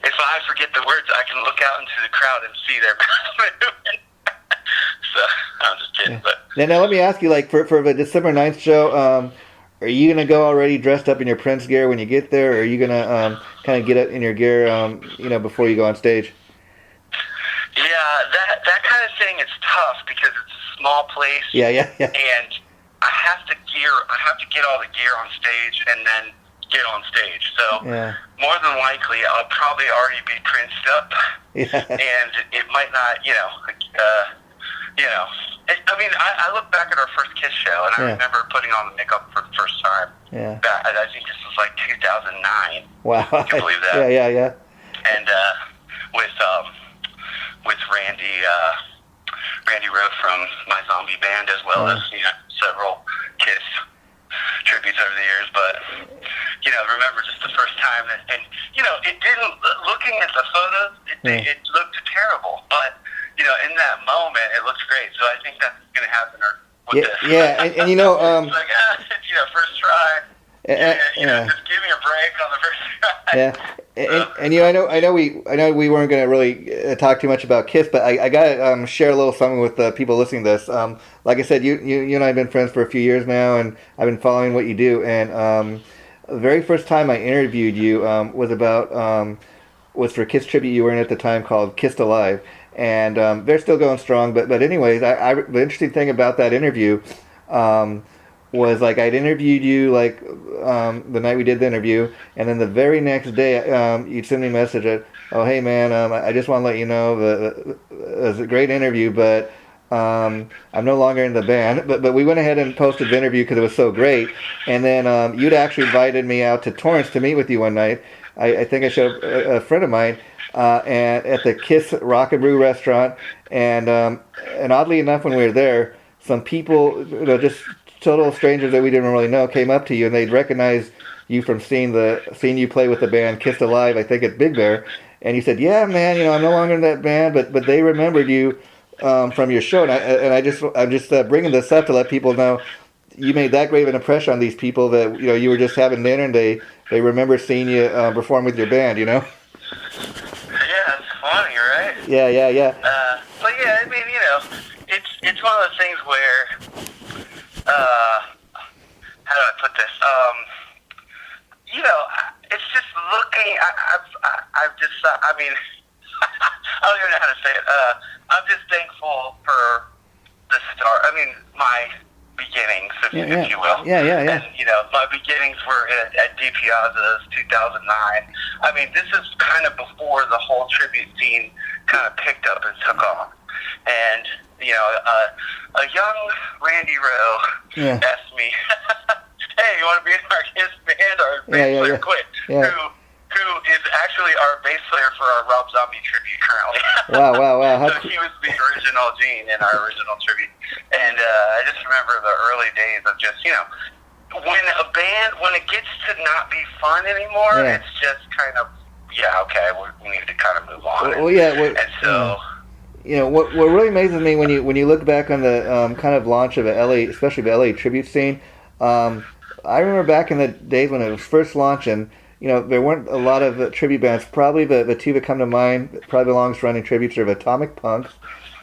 if I forget the words, I can look out into the crowd and see their movement. So I'm just kidding. Yeah. Now let me ask you, for the December 9th show, are you gonna go already dressed up in your Prince gear when you get there, or are you gonna kind of get up in your gear, before you go on stage? Yeah, that kind of thing is tough because it's a small place. Yeah. And I have to get all the gear on stage and then get on stage. So more than likely, I'll probably already be Princed up. Yeah. And it might not, I look back at our first Kiss show, and I remember putting on the makeup for the first time. Yeah. I think this was like 2009. Wow. Can you believe that? Yeah. And with Randy Rowe from My Zombie Band, as well as several Kiss tributes over the years. But remember just the first time, and it didn't. Looking at the photos, it looked terrible, but in that moment, it looks great. So I think that's going to happen with this. Yeah, and it's like, first try. Just give me a break on the first try. Yeah, and I know we weren't going to really talk too much about Kiss, but I got to share a little something with people listening to this. Like I said, you and I have been friends for a few years now, and I've been following what you do. And the very first time I interviewed you was for a Kiss tribute you were in at the time called Kissed Alive. And they're still going strong, but anyways, the interesting thing about that interview was I'd interviewed you the night we did the interview, and then the very next day you'd send me a message oh hey man, I just want to let you know that it was a great interview, but I'm no longer in the band. But we went ahead and posted the interview because it was so great, and then you'd actually invited me out to Torrance to meet with you one night. I think I showed a friend of mine. And at the Kiss Rock and Brew restaurant, and oddly enough, when we were there, some people, just total strangers that we didn't really know, came up to you, and they'd recognize you from seeing you play with the band Kissed Alive, I think at Big Bear, and you said, "Yeah, man, I'm no longer in that band, but they remembered you from your show," I'm just bringing this up to let people know you made that great of an impression on these people that you were just having dinner and they remember seeing you perform with your band, Yeah, it's funny, right? Yeah. But yeah, I mean, it's one of those things where, how do I put this? It's just looking. I've just. I mean, I don't even know how to say it. I'm just thankful for the start. I mean, my beginnings, if you will. Yeah. And, my beginnings were at D Piazza's 2009. I mean, this is kind of before the whole tribute scene kind of picked up and took off. And, a young Randy Rowe asked me, hey, you want to be in our Kiss band? Our bass player quit. Yeah. Who is actually our bass player for our Rob Zombie tribute currently. Wow. So he was the original Gene in our original tribute. And I just remember the early days of just, when it gets to not be fun anymore, it's just kind of, okay, we need to kind of move on. And so... what really amazes me when you look back on the kind of launch of LA, especially the LA tribute scene, I remember back in the days when it was first launching, there weren't a lot of tribute bands. Probably the two that come to mind, probably the longest running tributes are Atomic Punks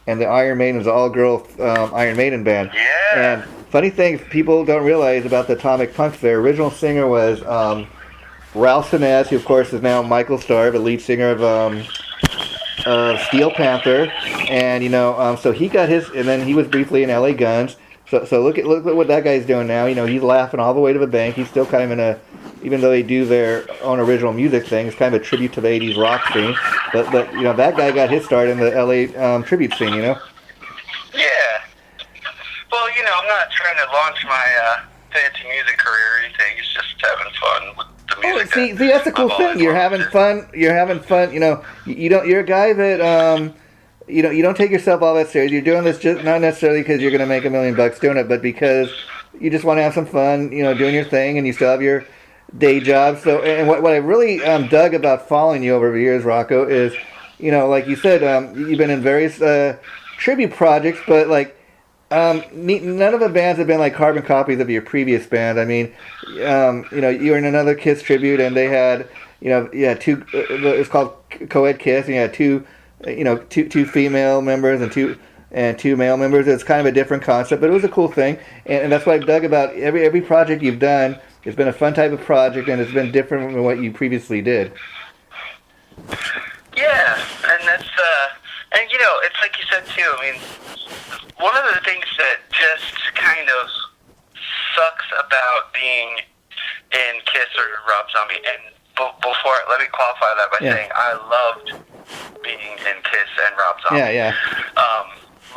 and the Iron Maiden's all-girl Iron Maiden band. Yeah. And funny thing, people don't realize about the Atomic Punks, their original singer was Ralph Senez, who of course is now Michael Starr, the lead singer of Steel Panther, and so he got his, and then he was briefly in LA Guns. So look at what that guy's doing now. He's laughing all the way to the bank. He's still kind of even though they do their own original music thing, it's kind of a tribute to the '80s rock scene. But that guy got his start in the LA tribute scene. Yeah. Well, I'm not trying to launch my fancy music career or anything. It's just having fun with the music. See, that's the cool thing. You're having fun. You're having fun. You're a guy that you don't take yourself all that serious. You're doing this just not necessarily because you're going to make $1 million doing it, but because you just want to have some fun. Doing your thing, and you still have your day job. So, and what I really dug about following you over the years, Rocco, is like you said, you've been in various tribute projects, but like. None of the bands have been like carbon copies of your previous band. I mean, you were in another Kiss tribute, and they had, two. It's called Co-ed Kiss, and you had two female members and two male members. It's kind of a different concept, but it was a cool thing, and that's what I dug about every project you've done. It's been a fun type of project, and it's been different from what you previously did. Yeah, and that's it's like you said too. I mean. One of the things that just kind of sucks about being in Kiss or Rob Zombie, and before, let me qualify that by saying I loved being in Kiss and Rob Zombie. Yeah.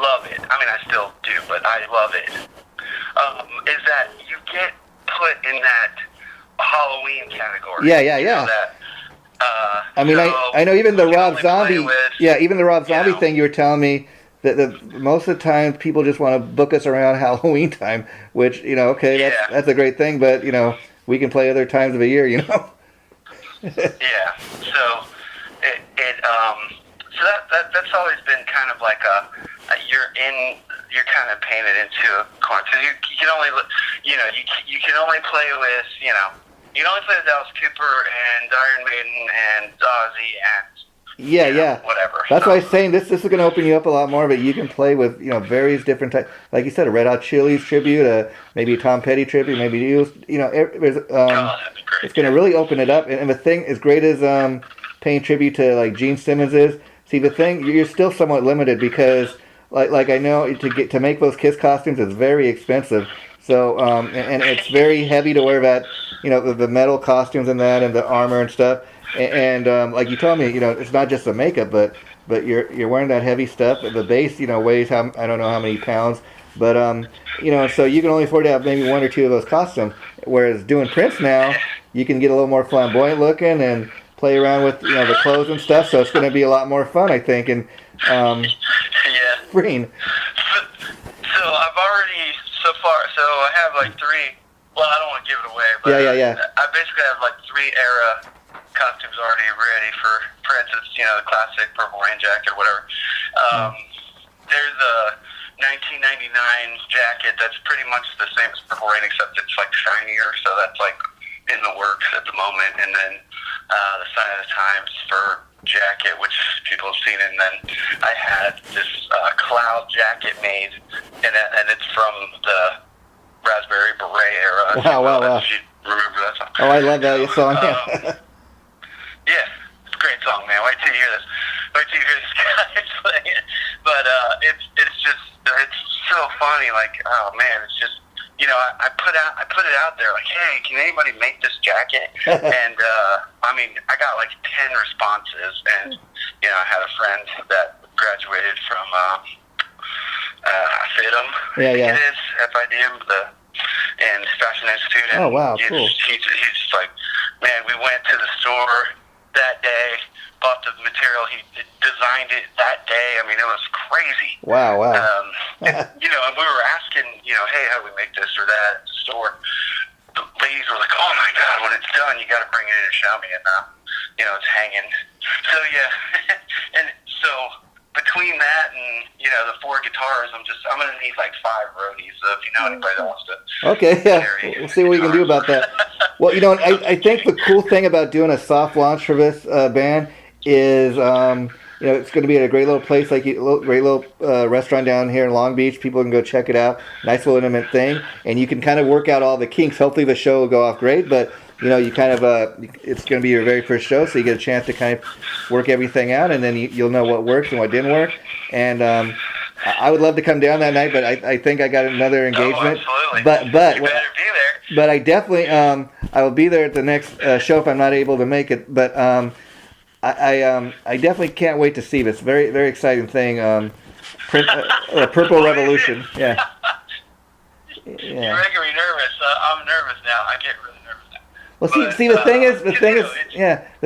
Love it. I mean, I still do, but I love it. Is that you get put in that Halloween category. Yeah. I know even the Rob Zombie, even the Rob Zombie thing you were telling me. Most of the time, people just want to book us around Halloween time, which, that's a great thing, but, we can play other times of the year, Yeah. So, that's always been kind of like you're kind of painted into a corner. Because you can only, you can only play with, you can only play with Alice Cooper and Iron Maiden and Ozzy and whatever. That's why I was saying this is going to open you up a lot more, but you can play with various different types. Like you said, a Red Hot Chili's tribute, maybe a Tom Petty tribute, maybe there's it's going to really open it up. And the thing, as great as paying tribute to like Gene Simmons is, see the thing, you're still somewhat limited because like I know to make those Kiss costumes is very expensive. So and it's very heavy to wear that the metal costumes and that and the armor and stuff. And like you told me, it's not just the makeup, but you're wearing that heavy stuff. The bass, weighs I don't know how many pounds, but so you can only afford to have maybe one or two of those costumes. Whereas doing Prince now, you can get a little more flamboyant looking and play around with the clothes and stuff. So it's going to be a lot more fun, I think. And freeing. So I've already I have like three. Well, I don't want to give it away, but I basically have like 3 era costumes already ready for instance, the classic Purple Rain jacket or whatever. There's a 1999 jacket that's pretty much the same as Purple Rain, except it's like shinier, so that's like in the works at the moment. And then the Sign of the Times for jacket, which people have seen. And then I had this cloud jacket made, and it's from the Raspberry Beret era. Wow. If you remember that song. Oh, I love that song. Yeah, it's a great song, man. Wait till you hear this. Wait till you hear this guy playing it. But it's so funny. Like, oh man, it's just I put it out there like, hey, can anybody make this jacket? And I mean, I got like 10 responses, and I had a friend that graduated from FIDM. Yeah. It is FIDM, and Fashion Institute. And oh wow, cool. He's just like, man, we went to the store that day, bought the material, he designed it that day. I mean, it was crazy. Wow. And we were asking, hey, how do we make this or that at the store? The ladies were like, oh my God, when it's done, you got to bring it in and show me. And, it's hanging. So, yeah. And so between that and, the 4 guitars, I'm going to need like 5 roadies. So if you know anybody that wants to. Okay, yeah. We'll see what we can do about that. Well, I think the cool thing about doing a soft launch for this band is, it's going to be at a great little place, great little restaurant down here in Long Beach. People can go check it out. Nice little intimate thing. And you can kind of work out all the kinks. Hopefully the show will go off great, but, you kind of, it's going to be your very first show, so you get a chance to kind of work everything out, and then you'll know what works and what didn't work. And I would love to come down that night, but I think I got another engagement. Oh, absolutely. But you better be there. But I definitely, I will be there at the next show if I'm not able to make it. But I definitely can't wait to see this. Very, very exciting thing. Purple Revolution. Yeah. You're making me nervous. I'm nervous now. I get really nervous now. Well, see, the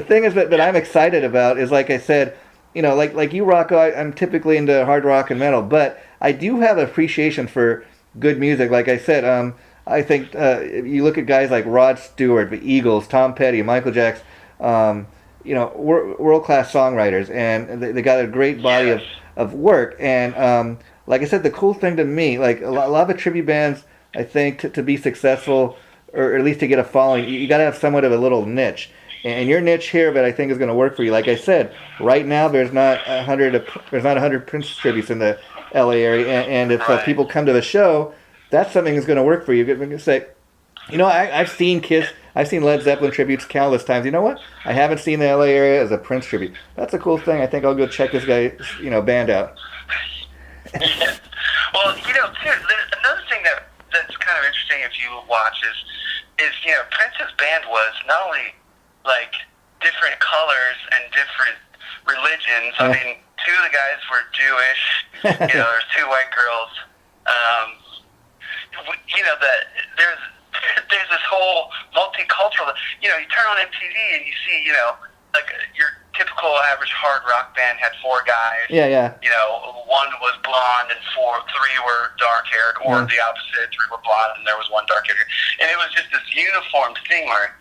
thing is that I'm excited about is, like I said, like you, Rocco, I'm typically into hard rock and metal, but I do have appreciation for good music. Like I said, I think you look at guys like Rod Stewart, the Eagles, Tom Petty, Michael Jackson, world-class songwriters, and they got a great body of work. And like I said, the cool thing to me, like a lot of tribute bands, I think to be successful, or at least to get a following, you got to have somewhat of a little niche. And your niche here, but I think is going to work for you. Like I said, right now there's not 100 Prince tributes in the LA area, and if people come to the show, that's something that's going to work for you. You're going to say, I've seen Kiss, I've seen Led Zeppelin tributes countless times. You know what? I haven't seen the LA area as a Prince tribute. That's a cool thing. I think I'll go check this guy's band out. Yeah. Well, too, another thing that's kind of interesting if you watch is Prince's band was not only like different colors and different religions. I mean, 2 of the guys were Jewish. There's 2 white girls. That there's this whole multicultural. You turn on MTV and you see, like your typical average hard rock band had 4 guys. Yeah. 1 was blonde and 3 were dark haired, or the opposite. 3 were blonde and there was 1 dark haired. And it was just this uniform thing where.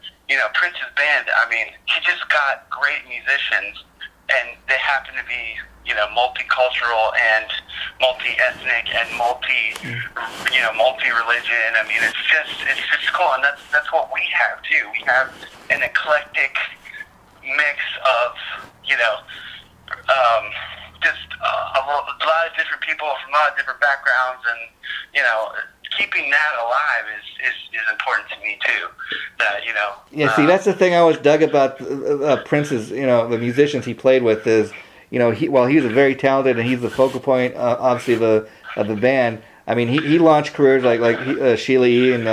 Prince's band, I mean, he just got great musicians, and they happen to be, multicultural and multi-ethnic and multi-religion. I mean, it's just cool, and that's what we have, too. We have an eclectic mix of, just a lot of different people from a lot of different backgrounds, and, keeping that alive is important to me too. That Yeah, see, that's the thing I always dug about Prince's. The musicians he played with is, while he's a very talented and he's the focal point, obviously of the band. I mean, he launched careers like Sheila E. and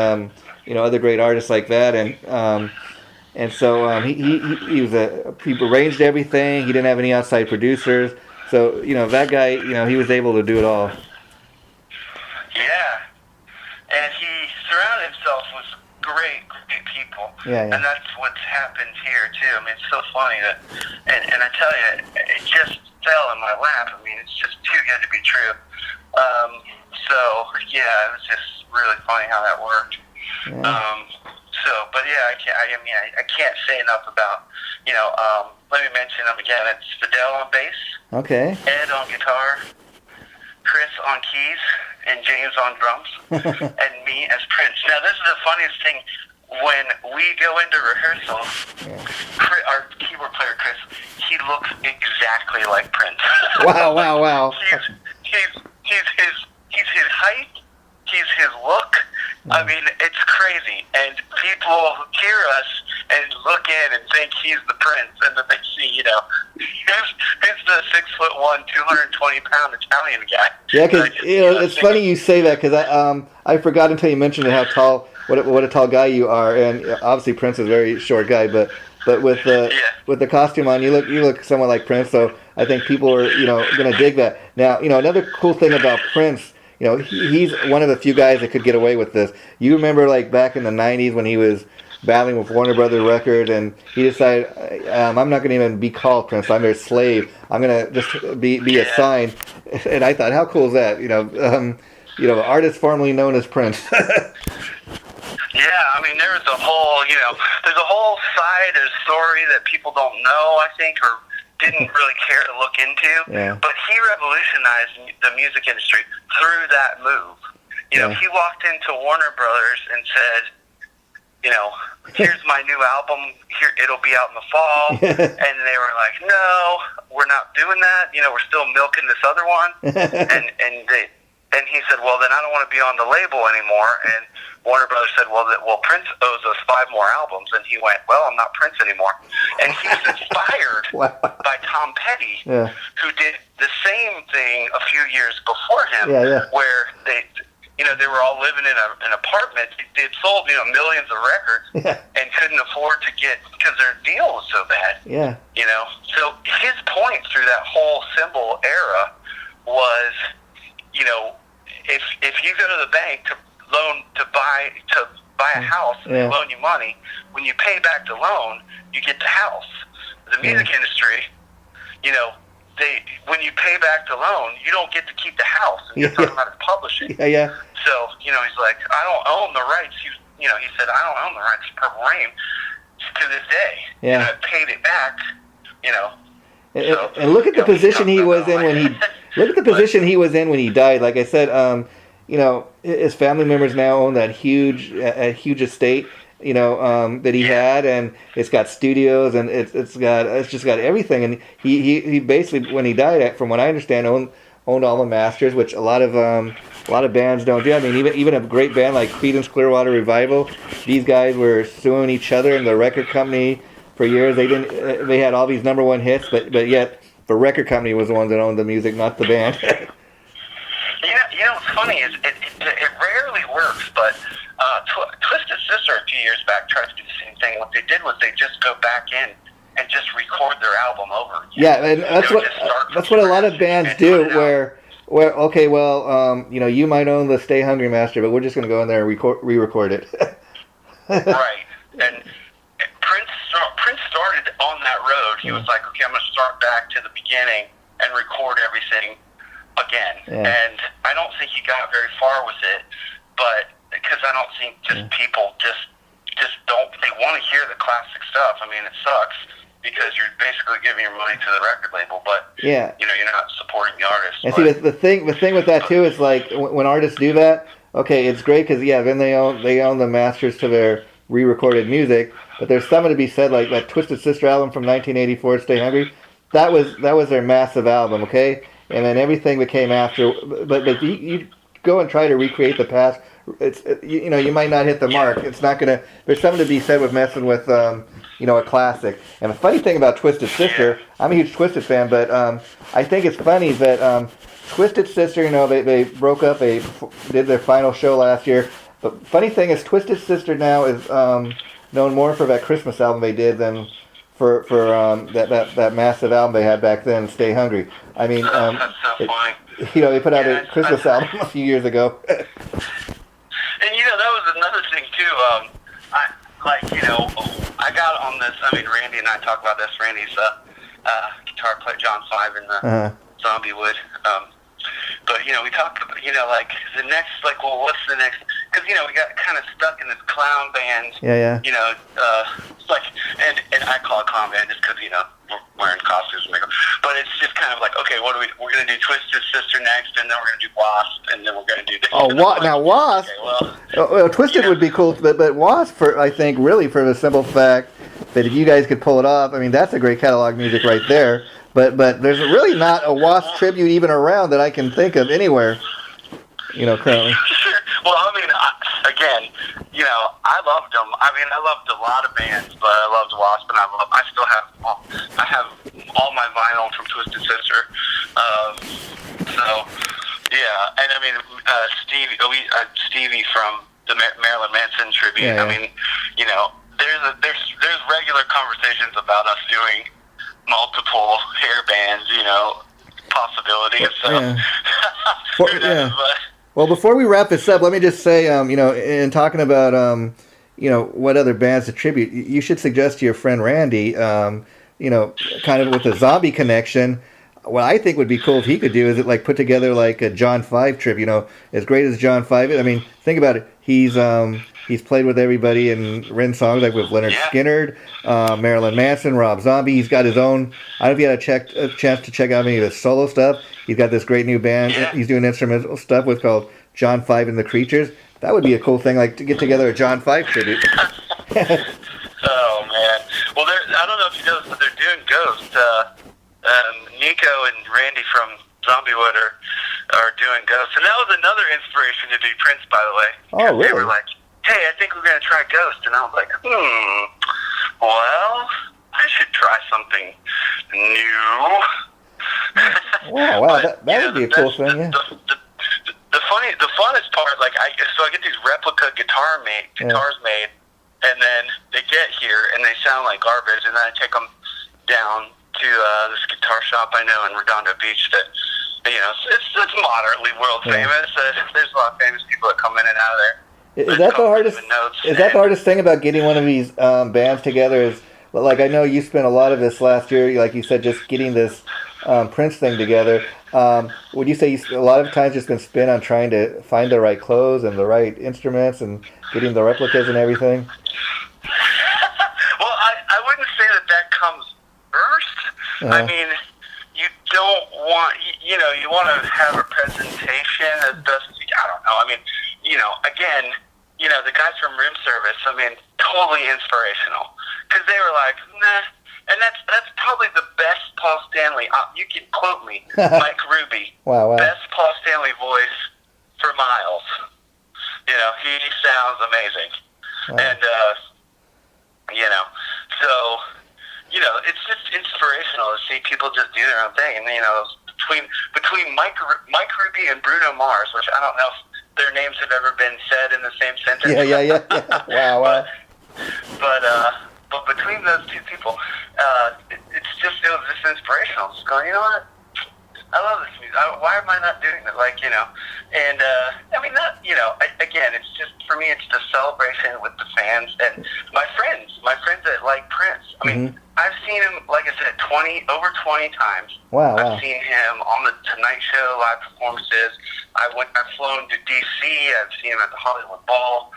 other great artists like that, and so he arranged everything. He didn't have any outside producers, so that guy, he was able to do it all. Yeah. And he surrounded himself with great people. Yeah. And that's what's happened here, too. I mean, it's so funny that, and I tell you, it just fell in my lap. I mean, it's just too good to be true. It was just really funny how that worked. Yeah. I can't say enough about, let me mention them again. It's Fidel on bass. Okay. Ed on guitar. Chris on keys, and James on drums, and me as Prince. Now, this is the funniest thing. When we go into rehearsal, our keyboard player, Chris, he looks exactly like Prince. Wow. He's his height, he's his look. I mean, it's crazy. And people hear us, and look in and think he's the prince, and then they see, who's the 6'1", 220-pound Italian guy. Yeah, because it's funny you say that, because I forgot until you mentioned how tall, what a tall guy you are, and obviously Prince is a very short guy, but with the costume on, you look somewhat like Prince, so I think people are going to dig that. Now, another cool thing about Prince, he's one of the few guys that could get away with this. You remember, like, back in the 90s when he was battling with Warner Brothers Records, and he decided, I'm not going to even be called Prince. I'm their slave. I'm going to just be assigned. And I thought, how cool is that? Artist formerly known as Prince. Yeah, I mean, there's a whole side of the story that people don't know, I think, or didn't really care to look into. Yeah. But he revolutionized the music industry through that move. He walked into Warner Brothers and said, here's my new album. Here, it'll be out in the fall. And they were like, no, we're not doing that. We're still milking this other one. And he said, well, then I don't want to be on the label anymore. And Warner Brothers said, well, Prince owes us 5 more albums. And he went, well, I'm not Prince anymore. And he was inspired by Tom Petty, who did the same thing a few years before him, where they were all living in an apartment. They'd sold, millions of records and couldn't afford to get, because their deal was so bad. Yeah. So his point through that whole symbol era was, if you go to the bank to buy a house and they loan you money, when you pay back the loan, you get the house. The music industry, when you pay back the loan, you don't get to keep the house. And you're talking about his publishing. Yeah. So, he's like, I don't own the rights. He said, I don't own the rights to Purple Rain to this day. Yeah. I paid it back, And look at the position he was in when he died. Like I said, his family members now own that huge estate, that he had, and it's got studios, and it's just got everything. And he basically, when he died, from what I understand, owned all the masters, which a lot of bands don't do. I mean, even a great band like Creedence Clearwater Revival, these guys were suing each other and the record company for years. They had all these #1 hits, but yet the record company was the ones that owned the music, not the band. What's funny is it rarely works, but Twisted Sister a few years back tried to do the same thing. What they did was they just go back in and just record their album over again. Yeah, and that's what a lot of bands do. Where okay, well, you might own the Stay Hungry master, but we're just going to go in there and re-record it. Right, and Prince started on that road. He was like, okay, I'm going to start back to the beginning and record everything again. And I don't think he got very far with it, but because I don't think people just don't, they want to hear the classic stuff. I mean, it sucks because you're basically giving your money to the record label, but you're not supporting the artist. And see, the thing with that too is, like, when artists do that, okay, it's great because then they own the masters to their re-recorded music, but there's something to be said, like that Twisted Sister album from 1984, Stay Hungry. That was their massive album, okay? And then everything that came after, but you go and try to recreate the past, you might not hit the mark. It's not gonna. There's something to be said with messing with a classic. And the funny thing about Twisted Sister, I'm a huge Twisted fan, but I think it's funny that Twisted Sister, they broke up. They did their final show last year. But funny thing is, Twisted Sister now is known more for that Christmas album they did than for that massive album they had back then, Stay Hungry. I mean, that's so funny. They put out a Christmas album a few years ago. And that was another thing too. I got on this. I mean, Randy and I talk about this. Randy's guitar player, John Five in the Zombie Wood. But we talked about like the next, like, well, what's the next? Because we got kind of stuck in this clown band. Yeah. It's like, and I call it clown band just because we're wearing costumes and makeup. But it's just kind of like, okay, we're gonna do Twisted Sister next, and then we're gonna do Wasp, and then we're gonna do this. Oh, now Wasp. Okay, well, Twisted would be cool, but Wasp, I think, really for the simple fact that if you guys could pull it off, I mean, that's a great catalog music right there. But there's really not a Wasp tribute even around that I can think of anywhere, currently. Sure. Well, I mean, again, I loved them. I mean, I loved a lot of bands, but I loved Wasp, and I still have all my vinyl from Twisted Sister. So yeah, and I mean Stevie from the Marilyn Manson tribute. Yeah. I mean, there's regular conversations about us doing multiple hair bands, possibilities. So, yeah. who knows, but, Well, before we wrap this up, let me just say, in talking about, what other bands to tribute, you should suggest to your friend Randy, kind of with a zombie connection. What I think would be cool if he could do is put together like a John 5 tribute. As great as John 5 is. I mean, think about it. He's played with everybody and written songs like with Leonard Skinner, Marilyn Manson, Rob Zombie. He's got his own. I don't know if you had a chance to check out any of his solo stuff. He's got this great new band he's doing instrumental stuff with called John 5 and the Creatures. That would be a cool thing, to get together a John 5 tribute. Oh, man. Well, I don't know if you know this, but they're doing Ghost. Nico and Randy from Zombiewood are doing Ghost. And that was another inspiration to do Prince, by the way. Oh, really? They were like, hey, I think we're going to try Ghost. And I was like, well, I should try something new. Wow, that would be a cool thing, yeah. The funnest part, so I get these replica guitars made, and then they get here and they sound like garbage, and then I take them down to this guitar shop I know in Redondo Beach that, it's moderately world famous. There's a lot of famous people that come in and out of there. Is that the hardest? Is that the hardest thing about getting one of these bands together? Is I know you spent a lot of this last year, like you said, just getting this Prince thing together. Would you say a lot of times just been spent on trying to find the right clothes and the right instruments and getting the replicas and everything? Well, I wouldn't say that comes first. I mean, you don't want, you want to have a presentation as best as you, I don't know. I mean, again, the guys from Room Service, I mean, totally inspirational. Because they were like, nah. And that's probably the best Paul Stanley. You can quote me, Mike Ruby. Wow. Best Paul Stanley voice for miles. He sounds amazing. Wow. And, it's just inspirational to see people just do their own thing. And, between Mike Ruby and Bruno Mars, which I don't know if their names have ever been said in the same sentence. Yeah. Wow. But between those two people, it was just inspirational. Just going, you know what? I love this music. Why am I not doing it? And I mean, again, it's just, for me, it's the celebration with the fans and my friends that like Prince. I mean, I've seen him, like I said, over 20 times. Wow. I've seen him on the Tonight Show live performances. I've flown to D.C. I've seen him at the Hollywood Bowl,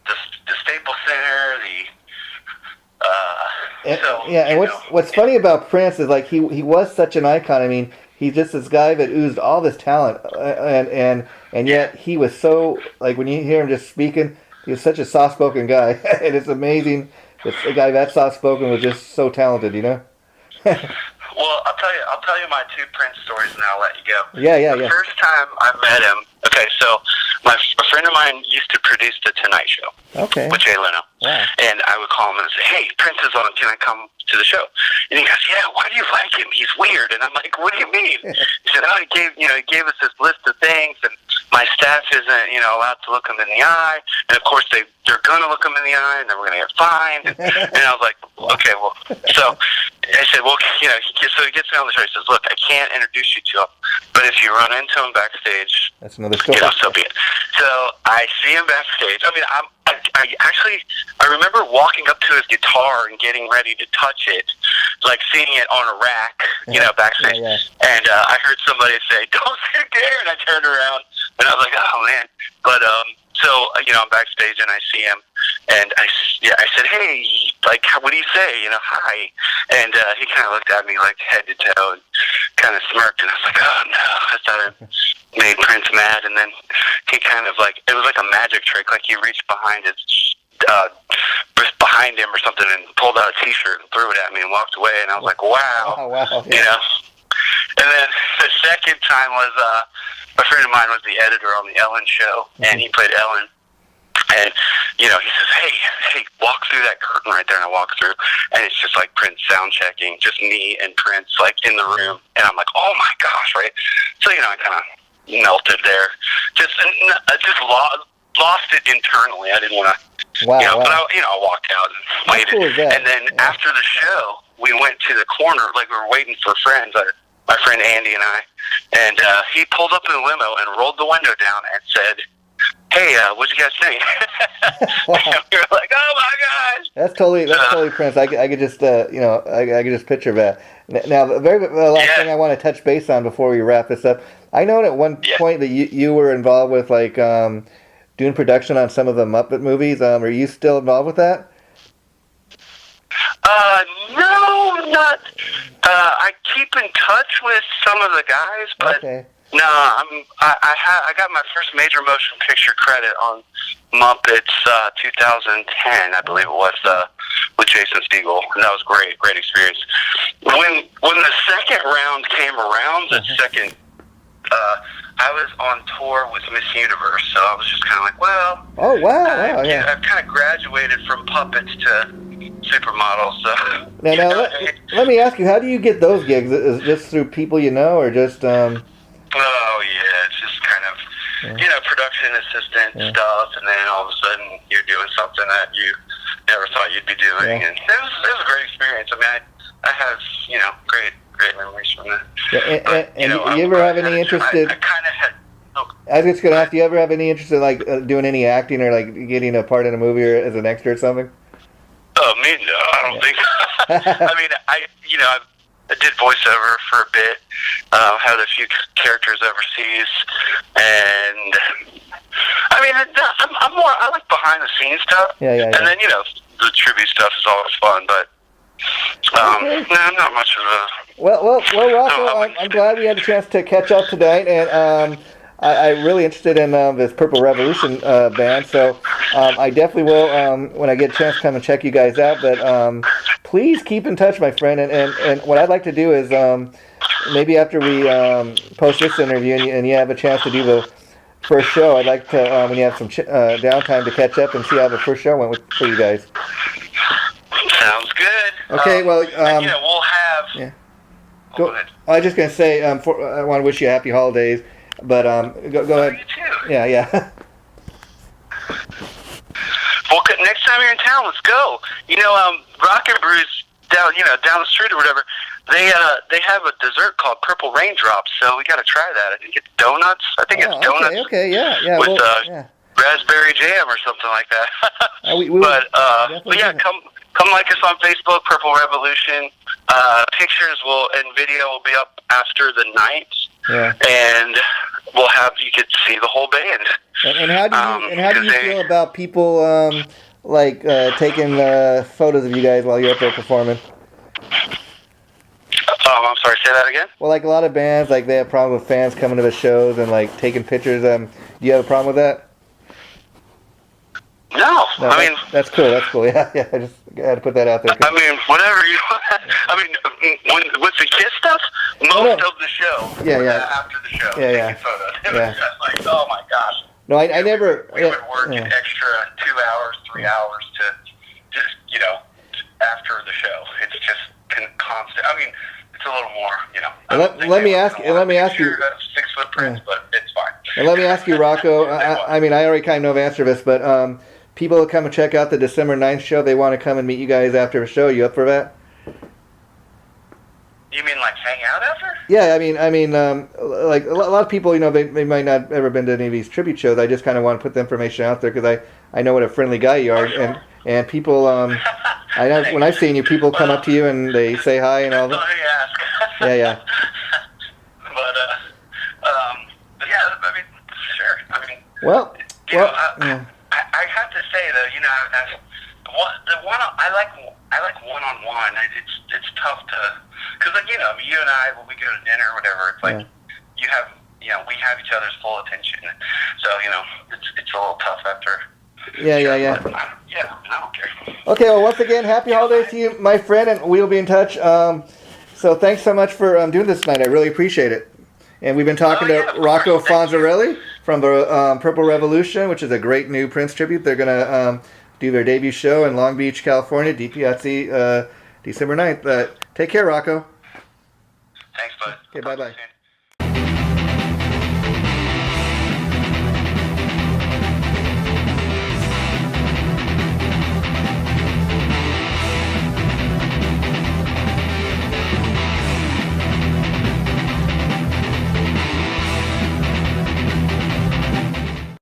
the Staples Center, and what's funny about Prince is he was such an icon. I mean, he's just this guy that oozed all this talent, and yet he was so, when you hear him just speaking, he was such a soft-spoken guy, and it's amazing that a guy that soft-spoken was just so talented, Well, I'll tell you my two Prince stories, and I'll let you go. Yeah. The first time I met him, so a friend of mine used to produce the Tonight Show. Okay. With Jay Leno. Wow. And I would call him and say, hey, Prince is on, can I come to the show? And he goes, yeah, why do you like him? He's weird. And I'm like, what do you mean? He said, he gave us this list of things, and my staff isn't, allowed to look him in the eye. And of course they're going to look him in the eye, and then we're going to get fined. And I was like, okay, well, so I said, well, so he gets me on the show. He says, look, I can't introduce you to him, but if you run into him backstage, that's another story. So be it. So I see him backstage. I mean, I remember walking up to his guitar and getting ready to touch it, seeing it on a rack, backstage. Yeah. And I heard somebody say, don't sit there, and I turned around, and I was like, oh, man. But, so, I'm backstage, and I see him, and I said, hey, what do you say? Hi. And he kind of looked at me, head to toe, and kind of smirked, and I was like, oh, no, I thought I made Prince mad. And then he kind of, it was like a magic trick, he reached behind behind him or something and pulled out a T-shirt and threw it at me and walked away, and I was like, wow. Oh, wow. Yeah. And then the second time was a friend of mine was the editor on the Ellen show, and he played Ellen And, he says, hey, walk through that curtain right there. And I walk through, and it's just like Prince sound checking, just me and Prince, like, in the room. And I'm like, oh, my gosh, right? So, I kind of melted there. Just lost it internally. I didn't want to, wow. but I walked out and waited. Cool and then after the show, we went to the corner, like we were waiting for friends, my friend Andy and I, and he pulled up in the limo and rolled the window down and said, hey, what'd you guys think? And we were like, oh my gosh. That's totally Prince. I could just, I could just picture that. Now, the very last thing I want to touch base on before we wrap this up, I know at one point that you were involved with, like, doing production on some of the Muppet movies. Are you still involved with that? No, not. I keep in touch with some of the guys, but okay. No, I got my first major motion picture credit on Muppets 2010, I believe it was, with Jason Segel, and that was great experience. When the second round came around, I was on tour with Miss Universe, so I was just kind of like, well, oh wow, I've kind of graduated from puppets to supermodels. So now let me ask you, how do you get those gigs? Is it just through people you know, or just? Oh yeah, it's just kind of production assistant stuff, and then all of a sudden you're doing something that you never thought you'd be doing, and it was a great experience. I mean, I have great memories from that. Yeah, and you ever have any interest in? I kind of had. I was just going to ask, do you ever have any interest in, like, doing any acting or, like, getting a part in a movie or as an extra or something? Oh, me? No, I don't think so. I mean, I did voiceover for a bit, had a few characters overseas, and, I mean, I like behind-the-scenes stuff. Yeah. And then, the tribute stuff is always fun, but, no, I'm not much of a... Well, Rocco, I'm glad we had a chance to catch up tonight, and I'm really interested in this Purple Revolution band, so I definitely will, when I get a chance, come and check you guys out, but please keep in touch, my friend, and what I'd like to do is maybe after we post this interview and you have a chance to do the first show, I'd like to, when you have some downtime, to catch up and see how the first show went for you guys. Sounds good. Okay, well... we'll have... Yeah. Go ahead. I was just going to say, I want to wish you happy holidays, but go ahead. You too. Yeah. Well, next time you're in town, let's go. Rock and Brews down the street or whatever, they have a dessert called Purple Raindrops, so we got to try that. I think it's donuts. Donuts. Okay, yeah. With raspberry jam or something like that. But yeah, come like us on Facebook, Purple Revolution. Pictures and video will be up after the night. Yeah. And you could see the whole band. And how do you feel about people taking photos of you guys while you're up there performing? I'm sorry, say that again? Well, like a lot of bands, like they have problems with fans coming to the shows and like taking pictures. Do you have a problem with that? No, I mean... That's cool, yeah, I just had to put that out there. I mean, whatever you... I mean, with the KISS stuff, most of the show, after the show, taking photos. It was just like, oh my gosh. No, I never... We would work an extra 2 hours, 3 hours to just, after the show. It's just constant. I mean, it's a little more, Let me ask you... 6-foot Prince, but it's fine. And let me ask you, Rocco, I mean, I already kind of know the answer to this, but people who come and check out the December 9th show, they want to come and meet you guys after the show. You up for that? You mean like hang out after? Yeah, I mean, like a lot of people, they might not have ever been to any of these tribute shows. I just kind of want to put the information out there because I know what a friendly guy you are, and people, I know when I've seen you, people come up to you and they say hi and all that. Yeah. But yeah, I mean, sure. I mean, I have to say though, the one I like one-on-one. It's tough to, because like you and I, when we go to dinner or whatever, it's like we have each other's full attention. So it's a little tough after. Yeah. Yeah, I don't care. Okay, well, once again, happy holidays to you, my friend, and we'll be in touch. So thanks so much for doing this tonight. I really appreciate it. And we've been talking to Rocco Fonzarelli from the Purple Revolution, which is a great new Prince tribute. They're going to do their debut show in Long Beach, California, DiPiazzi, December 9th. Take care, Rocco. Thanks, bud. Okay, bye-bye.